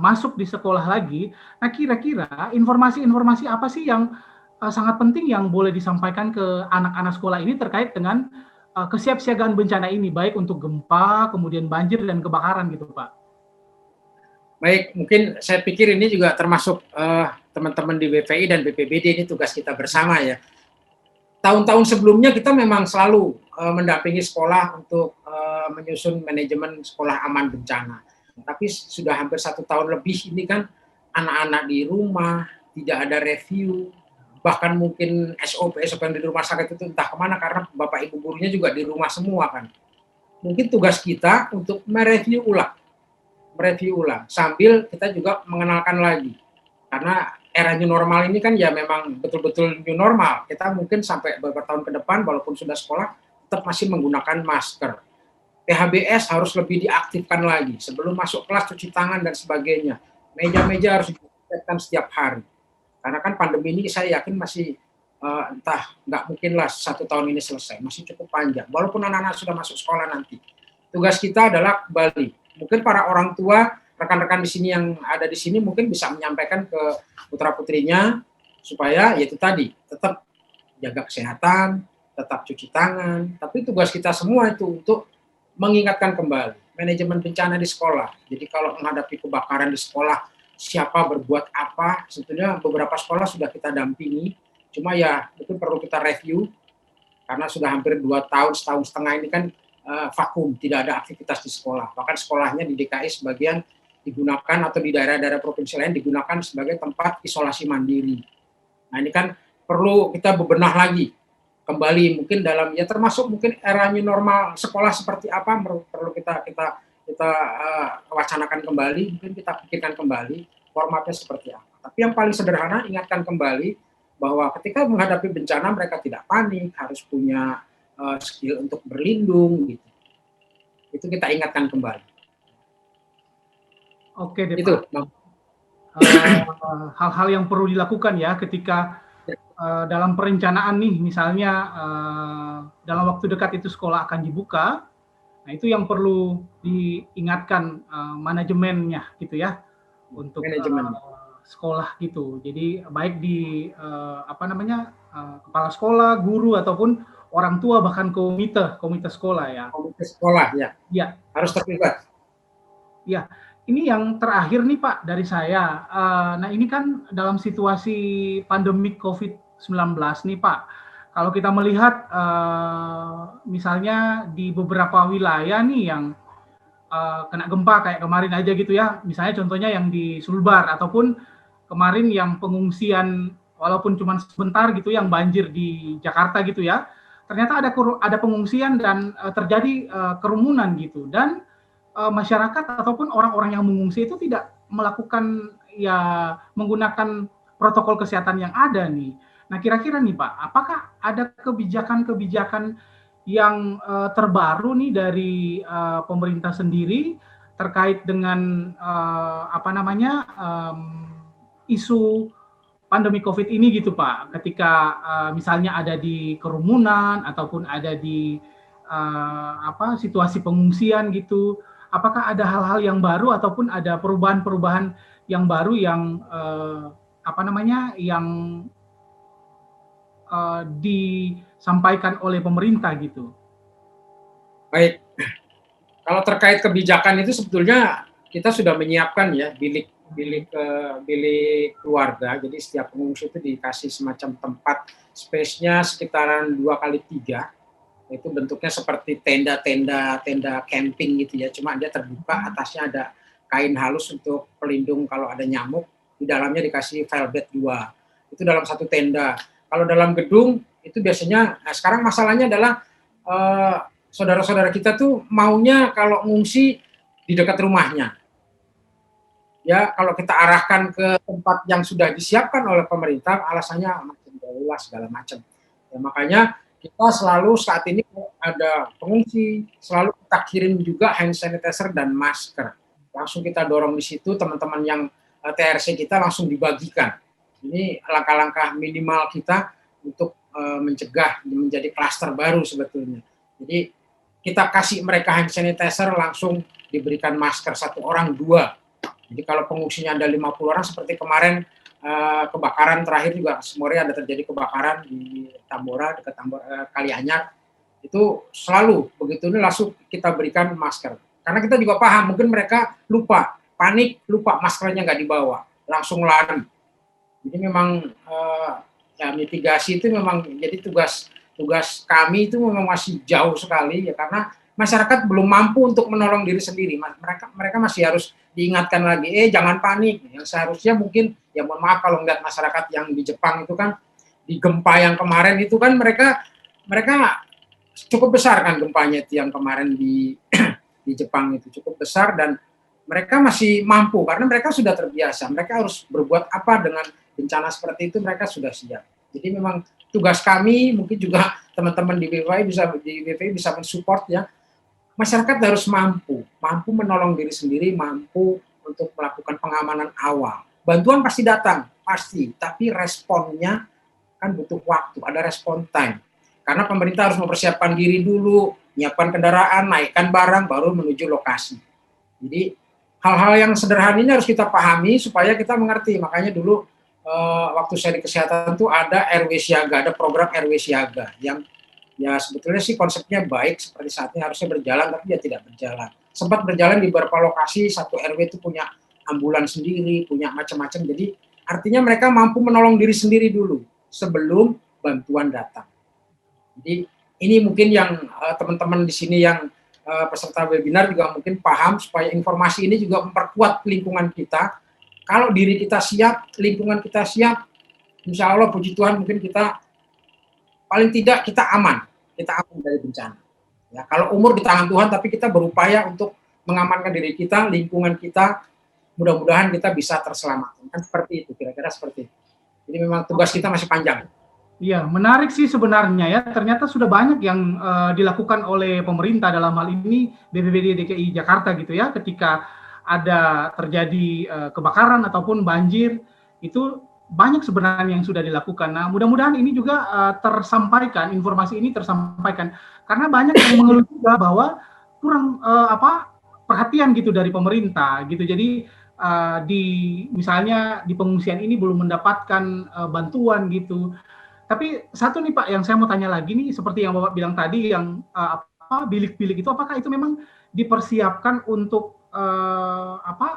masuk di sekolah lagi, nah kira-kira informasi-informasi apa sih yang sangat penting yang boleh disampaikan ke anak-anak sekolah ini terkait dengan kesiapsiagaan bencana ini, baik untuk gempa, kemudian banjir dan kebakaran gitu Pak? Baik, mungkin saya pikir ini juga termasuk teman-teman di BPI dan BPBD, ini tugas kita bersama ya. Tahun-tahun sebelumnya kita memang selalu mendampingi sekolah untuk menyusun manajemen sekolah aman bencana. Tapi sudah hampir 1 tahun lebih ini kan anak-anak di rumah, tidak ada review, bahkan mungkin SOP yang di rumah sakit itu entah kemana karena Bapak Ibu gurunya juga di rumah semua kan. Mungkin tugas kita untuk mereview ulang sambil kita juga mengenalkan lagi. Karena era new normal ini kan ya memang betul-betul new normal. Kita mungkin sampai beberapa tahun ke depan walaupun sudah sekolah tetap masih menggunakan masker. PHBS harus lebih diaktifkan lagi. Sebelum masuk kelas cuci tangan dan sebagainya. Meja-meja harus diaktifkan setiap hari. Karena kan pandemi ini saya yakin masih nggak mungkin lah 1 tahun ini selesai. Masih cukup panjang. Walaupun anak-anak sudah masuk sekolah nanti. Tugas kita adalah kembali. Mungkin para orang tua, rekan-rekan di sini yang ada di sini mungkin bisa menyampaikan ke putra-putrinya supaya yaitu tadi tetap jaga kesehatan, tetap cuci tangan. Tapi tugas kita semua itu untuk mengingatkan kembali manajemen bencana di sekolah. Jadi kalau menghadapi kebakaran di sekolah, siapa berbuat apa, sebetulnya beberapa sekolah sudah kita dampingi. Cuma ya itu perlu kita review karena sudah hampir 2 tahun, setahun setengah ini kan vakum, tidak ada aktivitas di sekolah. Bahkan sekolahnya di DKI sebagian digunakan atau di daerah-daerah provinsi lain digunakan sebagai tempat isolasi mandiri. Nah ini kan perlu kita bebenah lagi kembali mungkin dalam ya termasuk mungkin era new normal sekolah seperti apa perlu kita wacanakan kembali, mungkin kita pikirkan kembali formatnya seperti apa. Tapi yang paling sederhana ingatkan kembali bahwa ketika menghadapi bencana mereka tidak panik, harus punya skill untuk berlindung gitu. Itu kita ingatkan kembali. Oke deh itu Pak. Hal-hal yang perlu dilakukan ya ketika dalam perencanaan nih, misalnya dalam waktu dekat itu sekolah akan dibuka. Nah itu yang perlu diingatkan manajemennya gitu ya untuk sekolah gitu. Jadi baik di kepala sekolah, guru ataupun orang tua bahkan komite sekolah ya. Komite sekolah ya. Ya. Harus terlibat. Ya. Ini yang terakhir nih Pak dari saya. Nah ini kan dalam situasi pandemi COVID-19 nih Pak. Kalau kita melihat misalnya di beberapa wilayah nih yang kena gempa kayak kemarin aja gitu ya. Misalnya contohnya yang di Sulbar ataupun kemarin yang pengungsian walaupun cuma sebentar gitu yang banjir di Jakarta gitu ya. Ternyata ada pengungsian dan terjadi kerumunan gitu dan masyarakat ataupun orang-orang yang mengungsi itu tidak melakukan ya menggunakan protokol kesehatan yang ada nih. Nah, kira-kira nih Pak, apakah ada kebijakan-kebijakan yang terbaru nih dari pemerintah sendiri terkait dengan isu pandemi COVID ini gitu Pak, ketika misalnya ada di kerumunan ataupun ada di situasi pengungsian gitu, apakah ada hal-hal yang baru ataupun ada perubahan-perubahan yang baru yang yang disampaikan oleh pemerintah gitu? Baik, kalau terkait kebijakan itu sebetulnya kita sudah menyiapkan ya bilik keluarga. Jadi setiap pengungsi itu dikasih semacam tempat, space-nya sekitaran 2x3. Itu bentuknya seperti tenda camping gitu ya. Cuma dia terbuka, atasnya ada kain halus untuk pelindung kalau ada nyamuk. Di dalamnya dikasih velvet 2. Itu dalam satu tenda. Kalau dalam gedung itu biasanya, nah sekarang masalahnya adalah saudara-saudara kita tuh maunya kalau ngungsi di dekat rumahnya. Ya, kalau kita arahkan ke tempat yang sudah disiapkan oleh pemerintah, alasannya macam darurat segala macam. Ya, makanya kita selalu saat ini ada pengungsi, selalu kita kirim juga hand sanitizer dan masker. Langsung kita dorong di situ, teman-teman yang TRC kita langsung dibagikan. Ini langkah-langkah minimal kita untuk mencegah menjadi klaster baru sebetulnya. Jadi kita kasih mereka hand sanitizer, langsung diberikan masker 1 orang 2. Jadi kalau pengungsinya ada 50 orang seperti kemarin kebakaran terakhir juga Semore ada terjadi kebakaran di Tambora dekat Kalianyar, itu selalu begitu ini langsung kita berikan masker. Karena kita juga paham mungkin mereka lupa, panik, lupa maskernya nggak dibawa, langsung lari. Jadi memang mitigasi itu memang jadi tugas kami itu memang masih jauh sekali ya, karena masyarakat belum mampu untuk menolong diri sendiri. Mereka masih harus diingatkan lagi, jangan panik. Yang seharusnya mungkin, ya mohon maaf kalau melihat masyarakat yang di Jepang itu kan, di gempa yang kemarin itu kan mereka cukup besar kan gempanya itu yang kemarin di Jepang itu cukup besar, dan mereka masih mampu karena mereka sudah terbiasa. Mereka harus berbuat apa dengan bencana seperti itu, mereka sudah siap. Jadi memang tugas kami, mungkin juga teman-teman di BPI bisa mensupport ya. Masyarakat harus mampu menolong diri sendiri, mampu untuk melakukan pengamanan awal. Bantuan pasti datang, pasti, tapi responnya kan butuh waktu, ada respon time. Karena pemerintah harus mempersiapkan diri dulu, menyiapkan kendaraan, naikkan barang, baru menuju lokasi. Jadi hal-hal yang sederhana ini harus kita pahami supaya kita mengerti. Makanya dulu waktu saya di kesehatan tuh ada RW Siaga, ada program RW Siaga yang ya sebetulnya sih konsepnya baik, seperti saat ini harusnya berjalan, tapi dia tidak berjalan. Sempat berjalan di beberapa lokasi, satu RW itu punya ambulans sendiri, punya macam-macam. Jadi artinya mereka mampu menolong diri sendiri dulu sebelum bantuan datang. Jadi ini mungkin yang teman-teman di sini yang peserta webinar juga mungkin paham, supaya informasi ini juga memperkuat lingkungan kita. Kalau diri kita siap, lingkungan kita siap, insya Allah puji Tuhan mungkin kita paling tidak kita aman dari bencana. Ya, kalau umur di tangan Tuhan, tapi kita berupaya untuk mengamankan diri kita, lingkungan kita, mudah-mudahan kita bisa terselamatkan. Kan seperti itu, kira-kira seperti itu. Jadi memang tugas kita masih panjang. Iya, menarik sih sebenarnya ya. Ternyata sudah banyak yang dilakukan oleh pemerintah, dalam hal ini BPBD DKI Jakarta gitu ya. Ketika ada terjadi kebakaran ataupun banjir, itu banyak sebenarnya yang sudah dilakukan. Nah, mudah-mudahan ini juga tersampaikan, informasi ini tersampaikan, karena banyak yang mengeluh juga bahwa kurang perhatian gitu dari pemerintah gitu. Jadi misalnya di pengungsian ini belum mendapatkan bantuan gitu. Tapi satu nih Pak, yang saya mau tanya lagi nih, seperti yang Bapak bilang tadi, yang bilik-bilik itu, apakah itu memang dipersiapkan untuk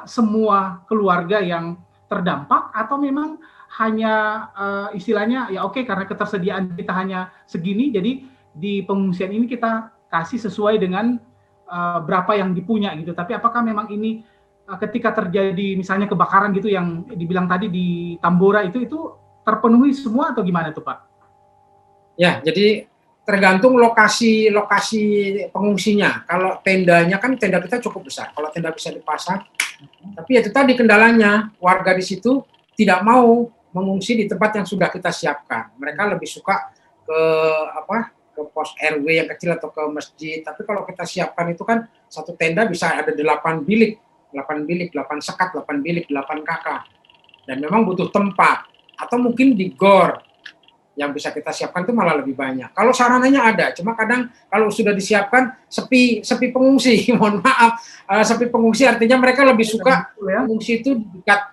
semua keluarga yang terdampak, atau memang hanya istilahnya ya oke, karena ketersediaan kita hanya segini, jadi di pengungsian ini kita kasih sesuai dengan berapa yang dipunya gitu. Tapi apakah memang ini ketika terjadi misalnya kebakaran gitu yang dibilang tadi di Tambora itu terpenuhi semua atau gimana tuh Pak? Ya, jadi tergantung lokasi pengungsinya. Kalau tendanya kan tenda kita cukup besar. Kalau tenda bisa dipasang, tapi itu tadi kendalanya warga di situ tidak mau mengungsi di tempat yang sudah kita siapkan. Mereka lebih suka ke ke pos RW yang kecil atau ke masjid. Tapi kalau kita siapkan itu kan satu tenda bisa ada 8 bilik, 8 sekat, 8 bilik, 8 kakak. Dan memang butuh tempat. Atau mungkin di gor yang bisa kita siapkan itu malah lebih banyak. Kalau sarananya ada, cuma kadang kalau sudah disiapkan sepi pengungsi. Mohon maaf, sepi pengungsi artinya mereka lebih suka mengungsi itu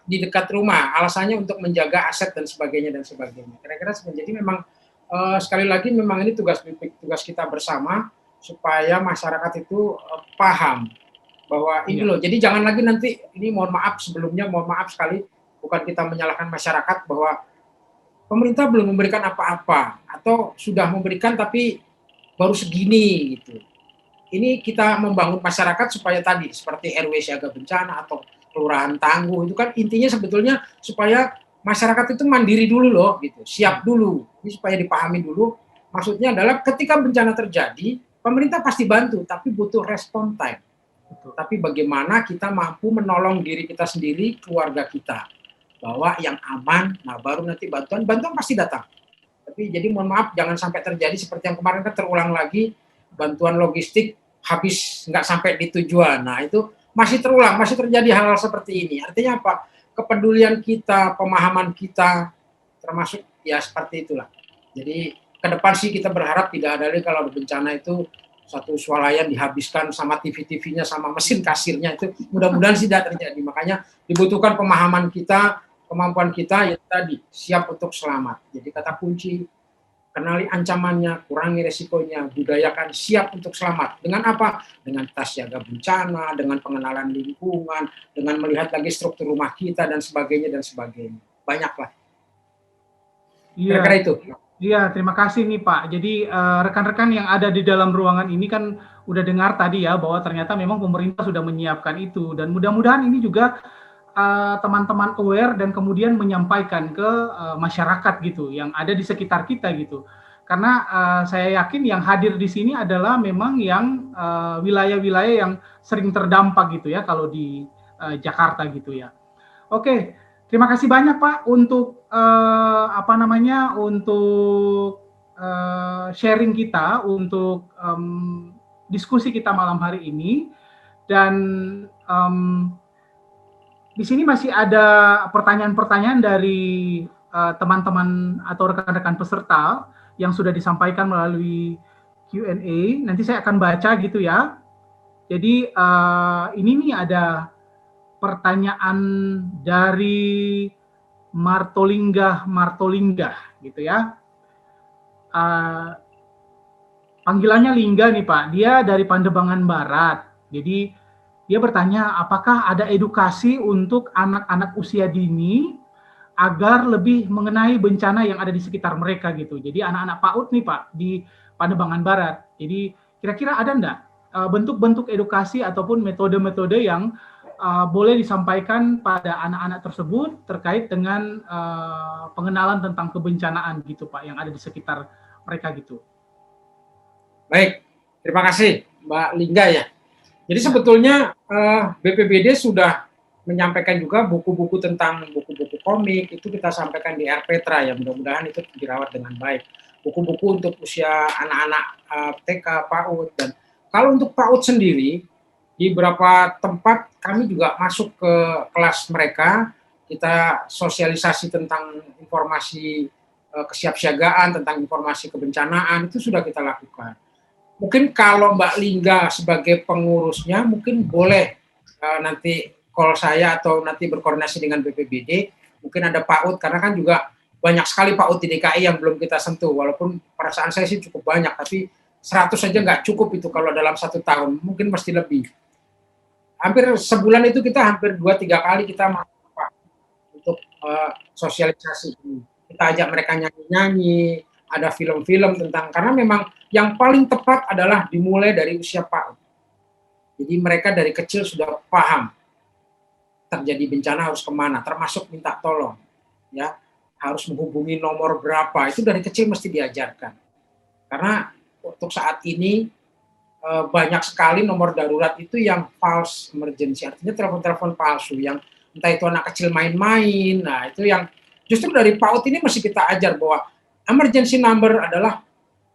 di dekat rumah. Alasannya untuk menjaga aset dan sebagainya dan sebagainya. Kira-kira jadi memang sekali lagi memang ini tugas kita bersama supaya masyarakat itu paham bahwa ini loh. Jadi jangan lagi nanti ini mohon maaf sekali bukan kita menyalahkan masyarakat bahwa pemerintah belum memberikan apa-apa atau sudah memberikan tapi baru segini gitu. Ini kita membangun masyarakat supaya tadi seperti RW siaga bencana atau kelurahan tangguh itu kan intinya sebetulnya supaya masyarakat itu mandiri dulu loh gitu, siap dulu. Ini supaya dipahami dulu. Maksudnya adalah ketika bencana terjadi, pemerintah pasti bantu tapi butuh respon time. Tapi bagaimana kita mampu menolong diri kita sendiri, keluarga kita. Bahwa yang aman, nah baru nanti bantuan pasti datang. Tapi jadi mohon maaf jangan sampai terjadi seperti yang kemarin kan terulang lagi, bantuan logistik habis nggak sampai di tujuan. Nah itu masih terulang, masih terjadi hal-hal seperti ini. Artinya apa? Kepedulian kita, pemahaman kita, termasuk ya seperti itulah. Jadi ke depan sih kita berharap tidak ada lagi kalau ada bencana itu satu swalayan dihabiskan sama TV-TV-nya sama mesin kasirnya itu mudah-mudahan tidak terjadi. Makanya dibutuhkan pemahaman kita, kemampuan kita yang tadi siap untuk selamat. Jadi kata kunci, kenali ancamannya, kurangi resikonya, budayakan siap untuk selamat. Dengan apa? Dengan tas siaga bencana, dengan pengenalan lingkungan, dengan melihat lagi struktur rumah kita dan sebagainya. Banyaklah. Kira-kira itu. Iya, terima kasih nih Pak. Jadi rekan-rekan yang ada di dalam ruangan ini kan udah dengar tadi ya bahwa ternyata memang pemerintah sudah menyiapkan itu dan mudah-mudahan ini juga teman-teman aware dan kemudian menyampaikan ke masyarakat gitu yang ada di sekitar kita gitu. Karena saya yakin yang hadir di sini adalah memang yang wilayah-wilayah yang sering terdampak gitu ya kalau di Jakarta gitu ya. Oke, terima kasih banyak Pak untuk untuk sharing kita, untuk diskusi kita malam hari ini dan di sini masih ada pertanyaan-pertanyaan dari teman-teman atau rekan-rekan peserta yang sudah disampaikan melalui Q&A. Nanti saya akan baca gitu ya. Jadi ini nih ada pertanyaan dari Martolingga gitu ya. Panggilannya Lingga nih Pak. Dia dari Pandemangan Barat. Jadi dia bertanya, apakah ada edukasi untuk anak-anak usia dini agar lebih mengenai bencana yang ada di sekitar mereka gitu. Jadi anak-anak PAUD nih Pak di Pandemangan Barat. Jadi kira-kira ada enggak bentuk-bentuk edukasi ataupun metode-metode yang boleh disampaikan pada anak-anak tersebut terkait dengan pengenalan tentang kebencanaan gitu Pak yang ada di sekitar mereka gitu. Baik, terima kasih Mbak Lingga ya. Jadi sebetulnya BPBD sudah menyampaikan juga buku-buku tentang buku-buku komik itu kita sampaikan di RPtra ya, mudah-mudahan itu dirawat dengan baik. Buku-buku untuk usia anak-anak TK, PAUD dan kalau untuk PAUD sendiri di beberapa tempat kami juga masuk ke kelas mereka, kita sosialisasi tentang informasi kesiapsiagaan, tentang informasi kebencanaan itu sudah kita lakukan. Mungkin kalau Mbak Lingga sebagai pengurusnya mungkin boleh nanti call saya atau nanti berkoordinasi dengan BPBD, mungkin ada PAUD karena kan juga banyak sekali PAUD di DKI yang belum kita sentuh, walaupun perasaan saya sih cukup banyak, tapi 100 saja nggak cukup itu kalau dalam 1 tahun, mungkin mesti lebih. Hampir sebulan itu kita hampir 2-3 kali kita masuk untuk sosialisasi. Kita ajak mereka nyanyi-nyanyi, ada film-film tentang, karena memang yang paling tepat adalah dimulai dari usia PAUD. Jadi mereka dari kecil sudah paham terjadi bencana harus kemana, termasuk minta tolong, ya harus menghubungi nomor berapa, itu dari kecil mesti diajarkan. Karena untuk saat ini banyak sekali nomor darurat itu yang false emergency, artinya telepon-telepon palsu, yang entah itu anak kecil main-main, nah itu yang justru dari PAUD ini masih kita ajar bahwa emergency number adalah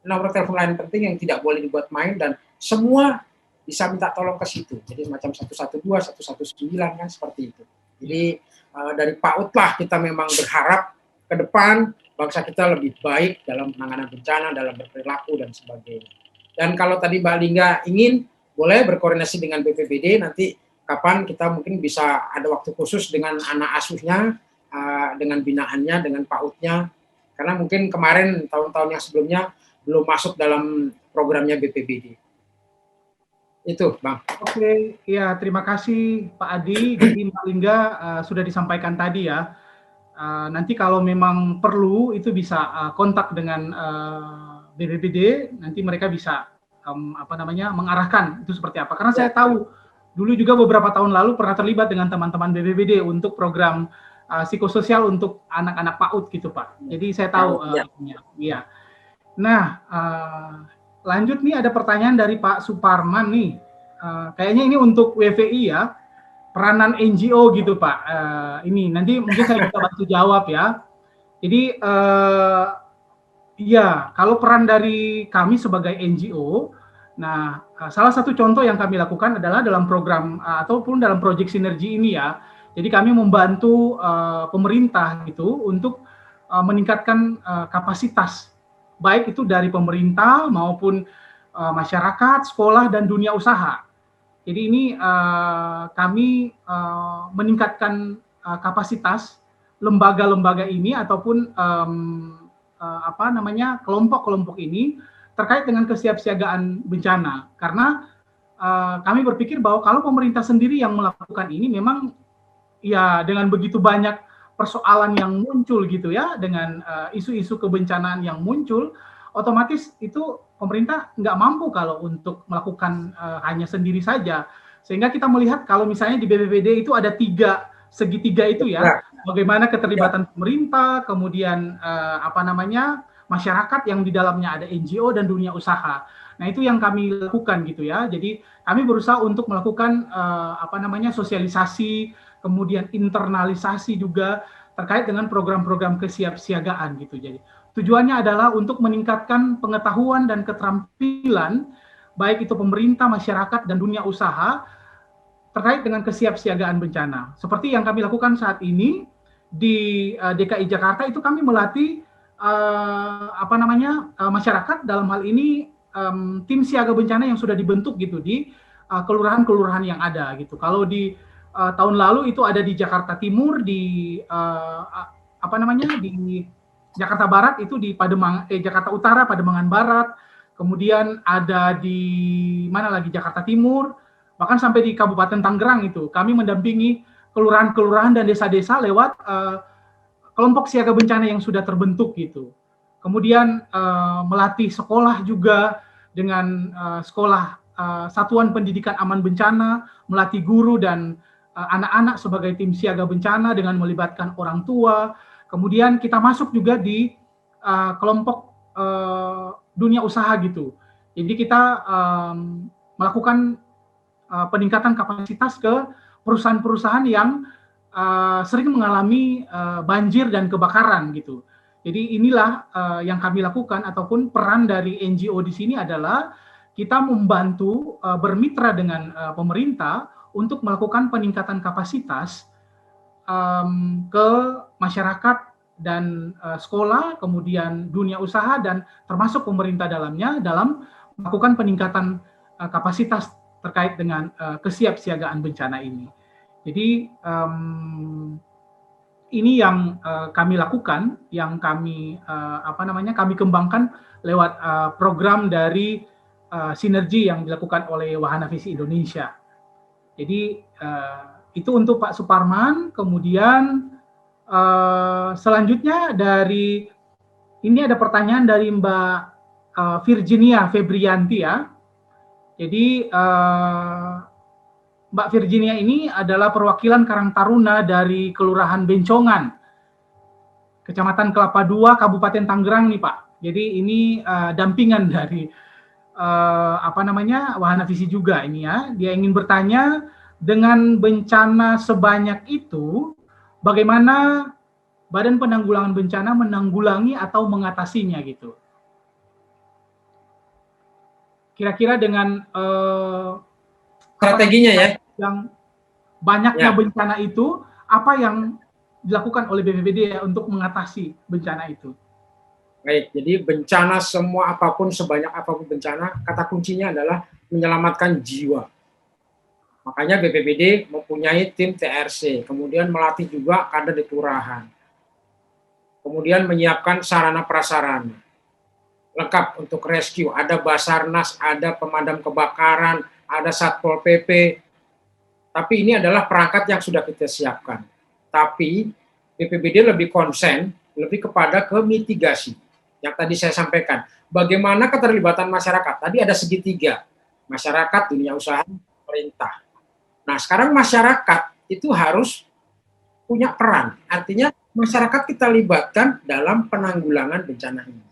nomor telepon lain penting yang tidak boleh dibuat main dan semua bisa minta tolong ke situ. Jadi semacam 112, 119 kan seperti itu. Jadi dari PAUD lah kita memang berharap ke depan bangsa kita lebih baik dalam penanganan bencana, dalam berperilaku dan sebagainya. Dan kalau tadi Mbak Lingga ingin, boleh berkoordinasi dengan BPBD, nanti kapan kita mungkin bisa ada waktu khusus dengan anak asuhnya, dengan binaannya, dengan PAUD-nya, karena mungkin kemarin tahun-tahun yang sebelumnya belum masuk dalam programnya BPBD. Itu, Bang. Oke, ya terima kasih Pak Adi. Jadi Mbak Lingga sudah disampaikan tadi ya. Nanti kalau memang perlu itu bisa kontak dengan BPBD, nanti mereka bisa mengarahkan itu seperti apa. Karena saya tahu dulu juga beberapa tahun lalu pernah terlibat dengan teman-teman BPBD untuk program psikososial untuk anak-anak PAUD gitu Pak. Jadi saya tahu. Ya. Nah, lanjut nih ada pertanyaan dari Pak Suparman nih. Kayaknya ini untuk WVI ya, peranan NGO gitu Pak. Ini nanti mungkin saya bisa bantu jawab ya. Jadi ya kalau peran dari kami sebagai NGO, nah salah satu contoh yang kami lakukan adalah dalam program ataupun dalam proyek sinergi ini ya. Jadi kami membantu pemerintah gitu untuk meningkatkan kapasitas baik itu dari pemerintah maupun masyarakat, sekolah, dan dunia usaha. Jadi ini kami meningkatkan kapasitas lembaga-lembaga ini ataupun kelompok-kelompok ini terkait dengan kesiapsiagaan bencana. Karena kami berpikir bahwa kalau pemerintah sendiri yang melakukan ini memang ya dengan begitu banyak persoalan yang muncul gitu ya, dengan isu-isu kebencanaan yang muncul, otomatis itu pemerintah nggak mampu kalau untuk melakukan hanya sendiri saja. Sehingga kita melihat kalau misalnya di BPBD itu ada segitiga itu ya, bagaimana keterlibatan pemerintah, kemudian masyarakat yang di dalamnya ada NGO dan dunia usaha. Nah itu yang kami lakukan gitu ya. Jadi kami berusaha untuk melakukan sosialisasi, kemudian internalisasi juga terkait dengan program-program kesiapsiagaan gitu. Jadi tujuannya adalah untuk meningkatkan pengetahuan dan keterampilan baik itu pemerintah, masyarakat, dan dunia usaha terkait dengan kesiapsiagaan bencana. Seperti yang kami lakukan saat ini di DKI Jakarta itu kami melatih masyarakat dalam hal ini tim siaga bencana yang sudah dibentuk gitu di kelurahan-kelurahan yang ada gitu. Kalau di tahun lalu itu ada di Jakarta Timur, di di Jakarta Barat itu di Jakarta Utara, Pademangan Barat, kemudian ada di Jakarta Timur, bahkan sampai di Kabupaten Tangerang itu kami mendampingi kelurahan-kelurahan dan desa-desa lewat kelompok siaga bencana yang sudah terbentuk gitu. Kemudian melatih sekolah juga dengan sekolah Satuan Pendidikan Aman Bencana, melatih guru dan anak-anak sebagai tim siaga bencana dengan melibatkan orang tua. Kemudian kita masuk juga di kelompok dunia usaha gitu. Jadi kita melakukan peningkatan kapasitas ke perusahaan-perusahaan yang sering mengalami banjir dan kebakaran gitu. Jadi inilah yang kami lakukan ataupun peran dari NGO di sini adalah kita membantu bermitra dengan pemerintah untuk melakukan peningkatan kapasitas ke masyarakat dan sekolah, kemudian dunia usaha dan termasuk pemerintah dalamnya dalam melakukan peningkatan kapasitas terkait dengan kesiapsiagaan bencana ini. Jadi ini yang kami lakukan, yang kami kami kembangkan lewat program dari sinergi yang dilakukan oleh Wahana Visi Indonesia. Jadi itu untuk Pak Suparman. Kemudian selanjutnya ini ada pertanyaan dari Mbak Virginia Febrianti ya. Jadi Mbak Virginia ini adalah perwakilan Karang Taruna dari Kelurahan Bencongan, Kecamatan Kelapa II, Kabupaten Tangerang nih Pak. Jadi ini dampingan dari Wahana Visi juga ini ya. Dia ingin bertanya, dengan bencana sebanyak itu, bagaimana Badan Penanggulangan Bencana menanggulangi atau mengatasinya gitu. Kira-kira dengan Strateginya ya. yang banyaknya Ya. bencana itu, apa yang dilakukan oleh BPBD ya untuk mengatasi bencana itu? Baik, jadi bencana semua apapun, sebanyak apapun bencana, kata kuncinya adalah menyelamatkan jiwa. Makanya BPBD mempunyai tim TRC, kemudian melatih juga kader di kelurahan. Kemudian menyiapkan sarana prasarana. Lengkap untuk rescue, ada Basarnas, ada pemadam kebakaran, ada Satpol PP. Tapi ini adalah perangkat yang sudah kita siapkan. Tapi BPBD lebih konsen, lebih kepada ke mitigasi. Yang tadi saya sampaikan, bagaimana keterlibatan masyarakat. Tadi ada segitiga, masyarakat, dunia usaha, pemerintah. Nah, sekarang masyarakat itu harus punya peran. Artinya masyarakat kita libatkan dalam penanggulangan bencana ini.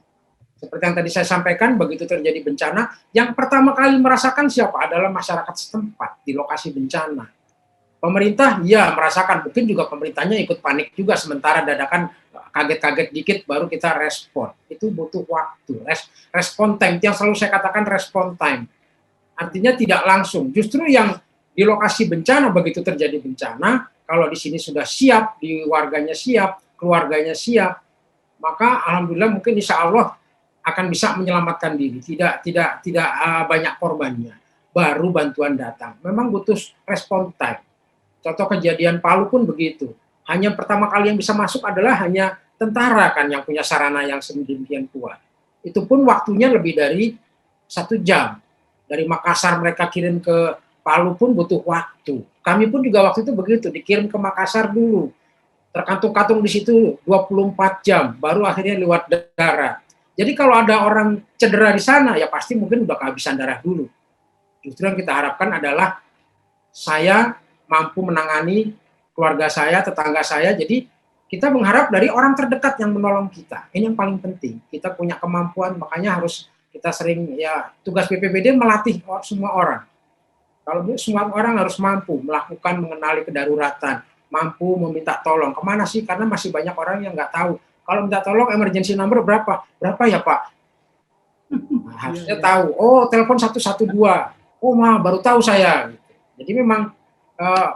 Seperti yang tadi saya sampaikan, begitu terjadi bencana, yang pertama kali merasakan siapa? Adalah masyarakat setempat di lokasi bencana. Pemerintah, ya merasakan, mungkin juga pemerintahnya ikut panik juga, sementara dadakan kaget-kaget dikit baru kita respon. Itu butuh waktu, respon time, yang selalu saya katakan respon time. Artinya tidak langsung, justru yang di lokasi bencana, begitu terjadi bencana, kalau di sini sudah siap, di warganya siap, keluarganya siap, maka alhamdulillah mungkin insya Allah akan bisa menyelamatkan diri, tidak banyak korbannya. Baru bantuan datang. Memang butuh respon time. Contoh kejadian Palu pun begitu. Hanya pertama kali yang bisa masuk adalah hanya tentara kan yang punya sarana yang sedemikian kuat. Itu pun waktunya lebih dari 1 jam. Dari Makassar mereka kirim ke Palu pun butuh waktu. Kami pun juga waktu itu begitu, dikirim ke Makassar dulu. Terkantung-kantung di situ 24 jam, baru akhirnya lewat darat. Jadi kalau ada orang cedera di sana, ya pasti mungkin udah kehabisan darah dulu. Justru yang kita harapkan adalah saya mampu menangani keluarga saya, tetangga saya, jadi kita mengharap dari orang terdekat yang menolong kita. Ini yang paling penting. Kita punya kemampuan, makanya harus kita sering, ya tugas BPBD melatih semua orang. Kalau semua orang harus mampu melakukan, mengenali kedaruratan, mampu meminta tolong. Kemana sih? Karena masih banyak orang yang nggak tahu. Kalau minta tolong, emergency number berapa? Berapa ya Pak? Nah, harusnya tahu. Oh, telepon 112. Oh, baru tahu saya. Jadi memang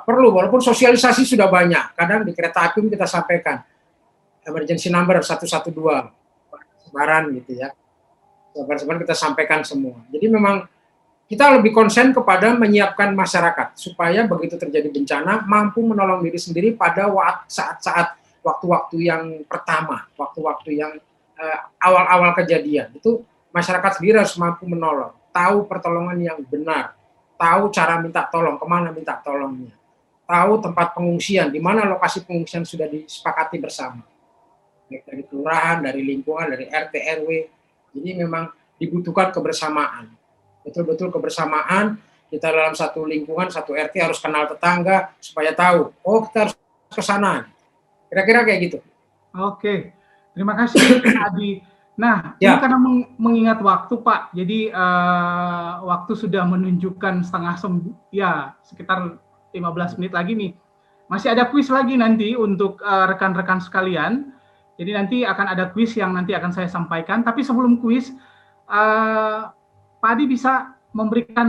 perlu, walaupun sosialisasi sudah banyak. Kadang di kereta api kita sampaikan emergency number 112 sebaran gitu ya. Sebaran kita sampaikan semua. Jadi memang kita lebih konsen kepada menyiapkan masyarakat supaya begitu terjadi bencana mampu menolong diri sendiri pada saat-saat waktu-waktu yang pertama, waktu-waktu yang awal-awal kejadian. Itu masyarakat sendiri harus mampu menolong, tahu pertolongan yang benar, tahu cara minta tolong, kemana minta tolongnya, tahu tempat pengungsian, di mana lokasi pengungsian sudah disepakati bersama, baik dari kelurahan, dari lingkungan, dari RT RW. Jadi memang dibutuhkan kebersamaan, betul-betul kebersamaan. Kita dalam satu lingkungan, satu RT harus kenal tetangga supaya tahu, oh kita harus ke sana. Kira-kira kayak gitu. Oke, terima kasih Adi. Nah, Ya. ini karena mengingat waktu Pak, jadi waktu sudah menunjukkan sekitar 15 menit lagi nih. Masih ada kuis lagi nanti untuk rekan-rekan sekalian. Jadi nanti akan ada kuis yang nanti akan saya sampaikan. Tapi sebelum kuis, Pak Adi bisa memberikan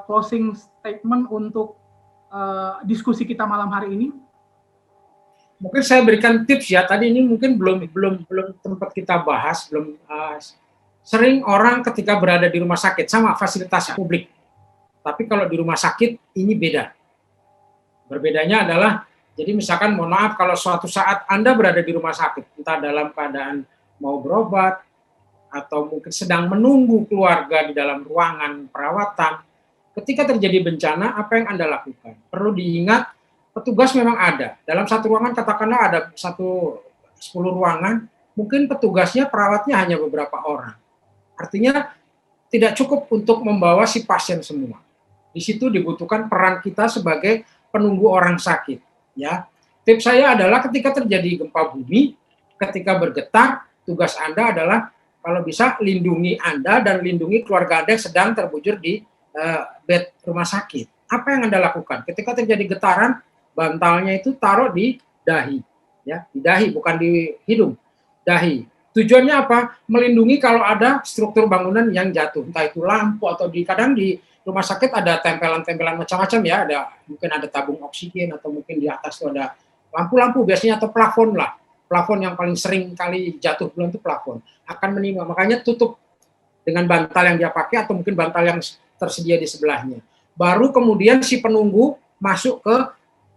closing statement untuk diskusi kita malam hari ini? Mungkin saya berikan tips ya. Tadi ini mungkin belum tempat kita bahas, belum sering orang ketika berada di rumah sakit sama fasilitas publik. Tapi kalau di rumah sakit ini beda. Berbedanya adalah, jadi misalkan mohon maaf kalau suatu saat Anda berada di rumah sakit, entah dalam keadaan mau berobat atau mungkin sedang menunggu keluarga di dalam ruangan perawatan. Ketika terjadi bencana, apa yang Anda lakukan? Perlu diingat, petugas memang ada. Dalam satu ruangan katakanlah ada 10 ruangan, mungkin petugasnya, perawatnya hanya beberapa orang. Artinya tidak cukup untuk membawa si pasien semua. Di situ dibutuhkan peran kita sebagai penunggu orang sakit. Ya, tips saya adalah ketika terjadi gempa bumi, ketika bergetar, tugas Anda adalah kalau bisa lindungi Anda dan lindungi keluarga Anda yang sedang terbujur di bed rumah sakit. Apa yang Anda lakukan? Ketika terjadi getaran, bantalnya itu taruh di dahi. ya, di dahi bukan di hidung, dahi. Tujuannya apa? Melindungi kalau ada struktur bangunan yang jatuh, entah itu lampu atau kadang di rumah sakit ada tempelan-tempelan macam-macam ya, mungkin ada tabung oksigen atau mungkin di atas itu ada lampu-lampu biasanya atau plafon lah. Plafon yang paling sering kali jatuh bulan itu plafon akan menimpa. Makanya tutup dengan bantal yang dia pakai atau mungkin bantal yang tersedia di sebelahnya. Baru kemudian si penunggu masuk ke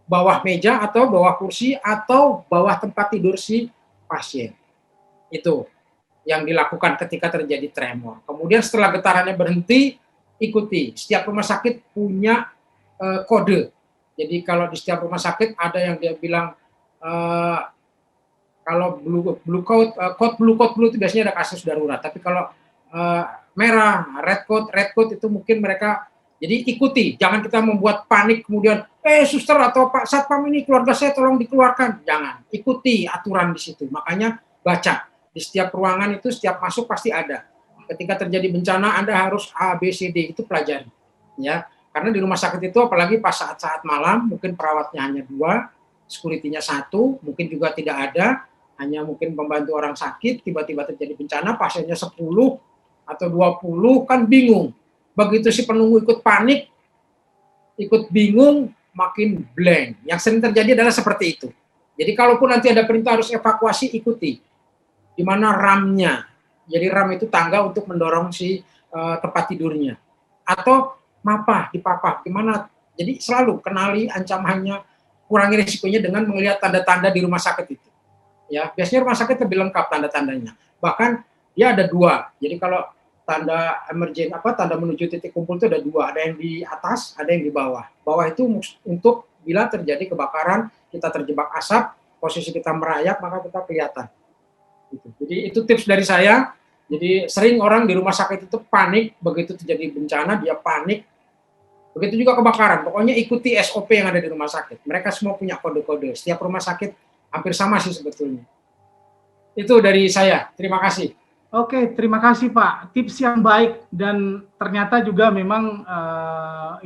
bawah meja atau bawah kursi atau bawah tempat tidur si pasien. Itu yang dilakukan ketika terjadi tremor. Kemudian setelah getarannya berhenti, ikuti. Setiap rumah sakit punya kode. Jadi kalau di setiap rumah sakit ada yang dia bilang kalau blue code itu biasanya ada kasus darurat. Tapi kalau merah, red code itu mungkin mereka, jadi ikuti. Jangan kita membuat panik kemudian, suster atau Pak Satpam ini keluarga saya tolong dikeluarkan. Jangan, ikuti aturan di situ. Makanya baca. Di setiap ruangan itu, setiap masuk pasti ada. Ketika terjadi bencana, Anda harus A, B, C, D, itu pelajari. Ya, karena di rumah sakit itu, apalagi pas saat-saat malam, mungkin perawatnya hanya 2, security-nya 1, mungkin juga tidak ada, hanya mungkin pembantu orang sakit, tiba-tiba terjadi bencana, pasiennya 10 atau 20, kan bingung. Begitu si penunggu ikut panik, ikut bingung, makin blank. Yang sering terjadi adalah seperti itu. Jadi kalaupun nanti ada perintah harus evakuasi, ikuti. Di mana RAM-nya. Jadi RAM itu tangga untuk mendorong si tempat tidurnya. Atau mapah, dipapah. Gimana? Jadi selalu kenali ancamannya, kurangi risikonya dengan melihat tanda-tanda di rumah sakit itu. Ya, biasanya rumah sakit lebih lengkap tanda-tandanya. Bahkan dia ada 2. Jadi kalau tanda emergen tanda menuju titik kumpul itu ada 2. Ada yang di atas, ada yang di bawah. Bawah itu untuk bila terjadi kebakaran, kita terjebak asap, posisi kita merayap, maka kita kelihatan. Jadi itu tips dari saya. Jadi sering orang di rumah sakit itu panik, begitu terjadi bencana dia panik. Begitu juga kebakaran. Pokoknya ikuti SOP yang ada di rumah sakit. Mereka semua punya kode-kode. Setiap rumah sakit hampir sama sih sebetulnya. Itu dari saya. Terima kasih. Oke, terima kasih Pak. Tips yang baik dan ternyata juga memang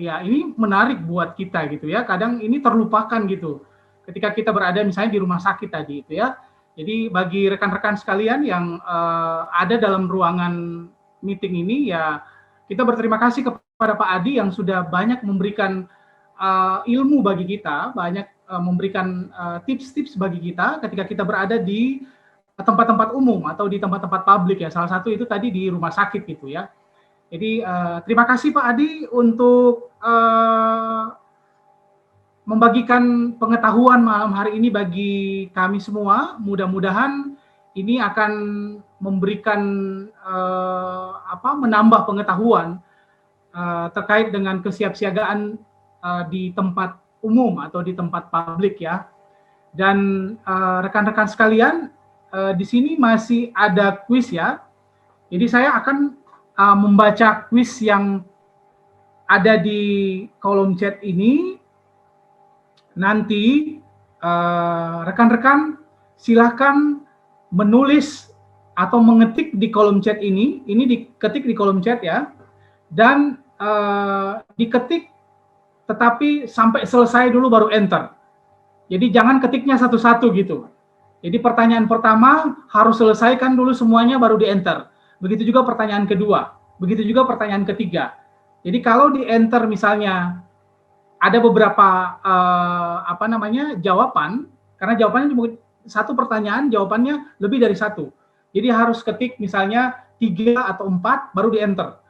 ya ini menarik buat kita gitu ya. Kadang ini terlupakan gitu. Ketika kita berada misalnya di rumah sakit tadi itu ya. Jadi bagi rekan-rekan sekalian yang ada dalam ruangan meeting ini ya, kita berterima kasih kepada Pak Adi yang sudah banyak memberikan ilmu bagi kita, banyak memberikan tips-tips bagi kita ketika kita berada di tempat-tempat umum atau di tempat-tempat publik ya. Salah satu itu tadi di rumah sakit gitu ya. Jadi terima kasih Pak Adi untuk membagikan pengetahuan malam hari ini bagi kami semua. Mudah-mudahan ini akan memberikan menambah pengetahuan terkait dengan kesiapsiagaan di tempat umum atau di tempat publik ya. Dan rekan-rekan sekalian, di sini masih ada kuis ya. Jadi saya akan membaca kuis yang ada di kolom chat ini. Nanti rekan-rekan silahkan menulis atau mengetik di kolom chat ini diketik di kolom chat ya, dan diketik tetapi sampai selesai dulu baru enter. Jadi jangan ketiknya satu-satu gitu. Jadi pertanyaan pertama harus selesaikan dulu semuanya baru di enter. Begitu juga pertanyaan kedua, begitu juga pertanyaan ketiga. Jadi kalau di enter misalnya ada beberapa jawaban, karena jawabannya cuma satu pertanyaan, jawabannya lebih dari satu. Jadi harus ketik misalnya 3 atau 4 baru di enter.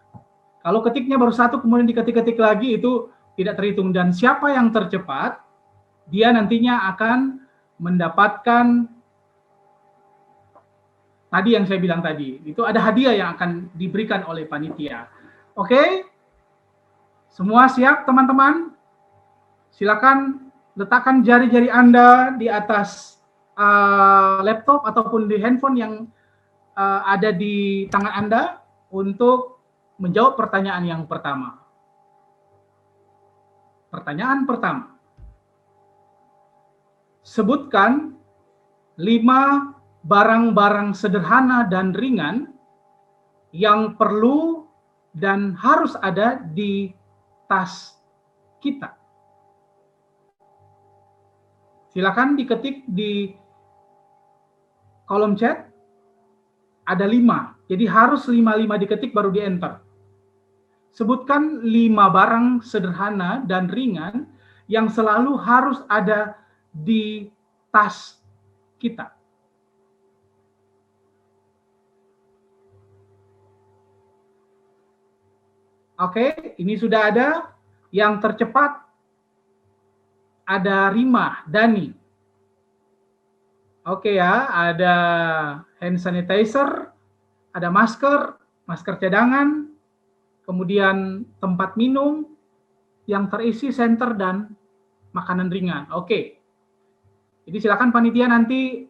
Kalau ketiknya baru satu kemudian diketik-ketik lagi itu tidak terhitung, dan siapa yang tercepat dia nantinya akan mendapatkan tadi yang saya bilang tadi. Itu ada hadiah yang akan diberikan oleh panitia. Oke? Semua siap teman-teman? Silakan letakkan jari-jari Anda di atas laptop ataupun di handphone yang ada di tangan Anda untuk menjawab pertanyaan yang pertama. Pertanyaan pertama. Sebutkan 5 barang-barang sederhana dan ringan yang perlu dan harus ada di tas kita. Silakan diketik di kolom chat ada 5. Jadi harus 5 diketik baru di enter. Sebutkan 5 barang sederhana dan ringan yang selalu harus ada di tas kita. Oke, ini sudah ada. Yang tercepat ada Rima, Dani. Oke ya, ada hand sanitizer, ada masker cadangan, kemudian tempat minum yang terisi senter dan makanan ringan. Oke. Jadi silakan panitia nanti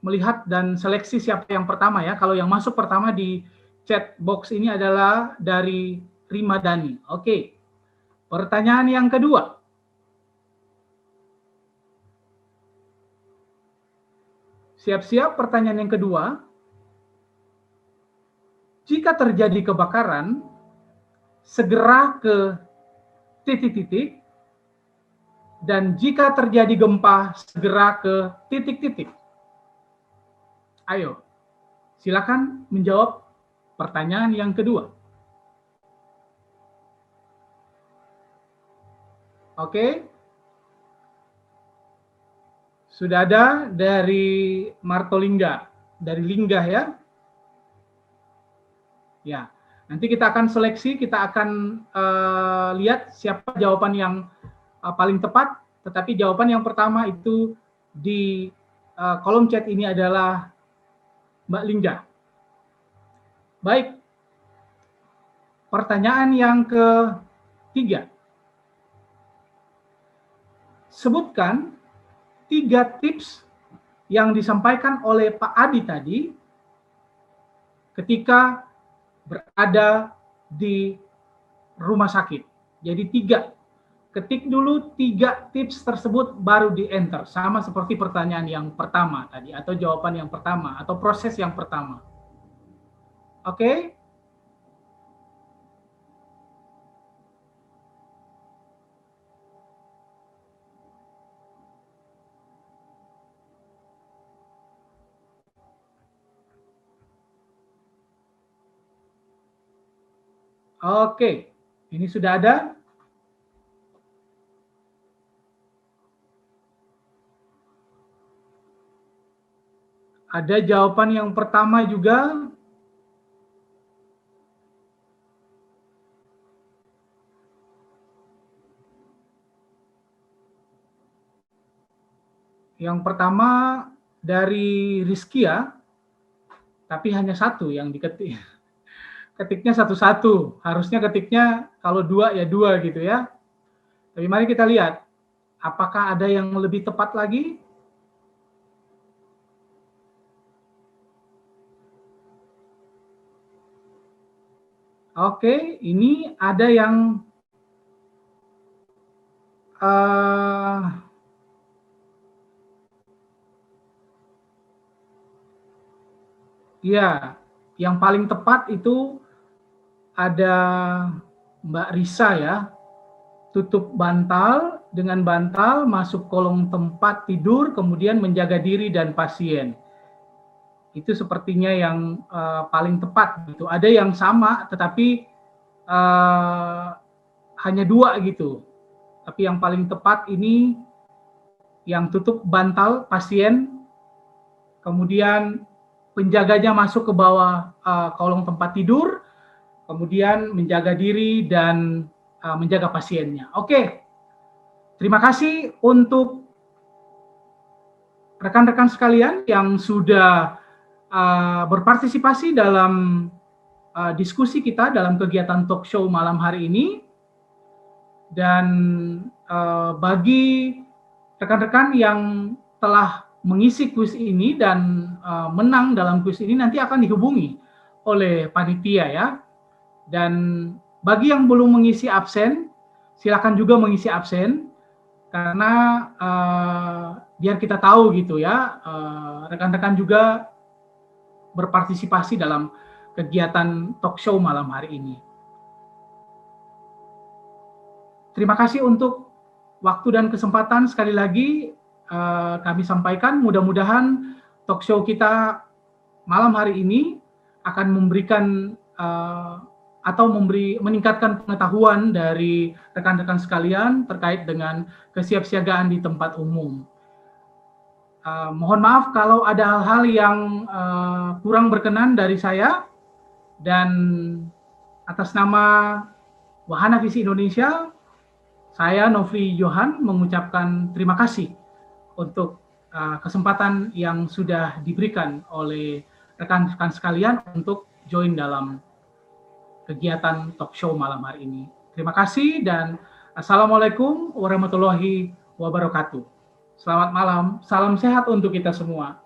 melihat dan seleksi siapa yang pertama ya. Kalau yang masuk pertama di chat box ini adalah dari Rima Dani. Oke. Pertanyaan yang kedua. Siap-siap pertanyaan yang kedua. Jika terjadi kebakaran, segera ke titik-titik, dan jika terjadi gempa, segera ke titik-titik. Ayo, silakan menjawab pertanyaan yang kedua. Oke. Sudah ada dari Martolingga, dari Linggah ya. Ya, nanti kita akan seleksi, kita akan lihat siapa jawaban yang paling tepat, tetapi jawaban yang pertama itu di kolom chat ini adalah Mbak Linggah. Baik, pertanyaan yang ketiga. Sebutkan 3 tips yang disampaikan oleh Pak Adi tadi ketika berada di rumah sakit. Jadi 3. Ketik dulu 3 tips tersebut baru di enter. Sama seperti pertanyaan yang pertama tadi, atau jawaban yang pertama, atau proses yang pertama. Oke? Oke, ini sudah ada. Ada jawaban yang pertama juga. Yang pertama dari Rizkia, tapi hanya 1 yang diketik. Ketiknya satu-satu, harusnya ketiknya kalau 2 ya 2 gitu ya. Tapi mari kita lihat, apakah ada yang lebih tepat lagi? Oke, ini ada yang ya, yang paling tepat itu ada Mbak Risa ya. Tutup bantal, dengan bantal masuk kolong tempat tidur, kemudian menjaga diri dan pasien. Itu sepertinya yang paling tepat gitu. Ada yang sama tetapi hanya 2 gitu. Tapi yang paling tepat ini yang tutup bantal pasien, kemudian penjaganya masuk ke bawah kolong tempat tidur, kemudian menjaga diri dan menjaga pasiennya. Oke, terima kasih untuk rekan-rekan sekalian yang sudah berpartisipasi dalam diskusi kita dalam kegiatan talk show malam hari ini. Dan bagi rekan-rekan yang telah mengisi kuis ini dan menang dalam kuis ini, nanti akan dihubungi oleh panitia ya. Dan bagi yang belum mengisi absen, silakan juga mengisi absen, karena biar kita tahu gitu ya, rekan-rekan juga berpartisipasi dalam kegiatan talk show malam hari ini. Terima kasih untuk waktu dan kesempatan. Sekali lagi kami sampaikan, mudah-mudahan talk show kita malam hari ini akan memberikan atau meningkatkan pengetahuan dari rekan-rekan sekalian terkait dengan kesiapsiagaan di tempat umum. Mohon maaf kalau ada hal-hal yang kurang berkenan dari saya, dan atas nama Wahana Visi Indonesia, saya Nofri Johan mengucapkan terima kasih untuk kesempatan yang sudah diberikan oleh rekan-rekan sekalian untuk join dalam kegiatan talk show malam hari ini. Terima kasih dan Assalamualaikum warahmatullahi wabarakatuh. Selamat malam, salam sehat untuk kita semua.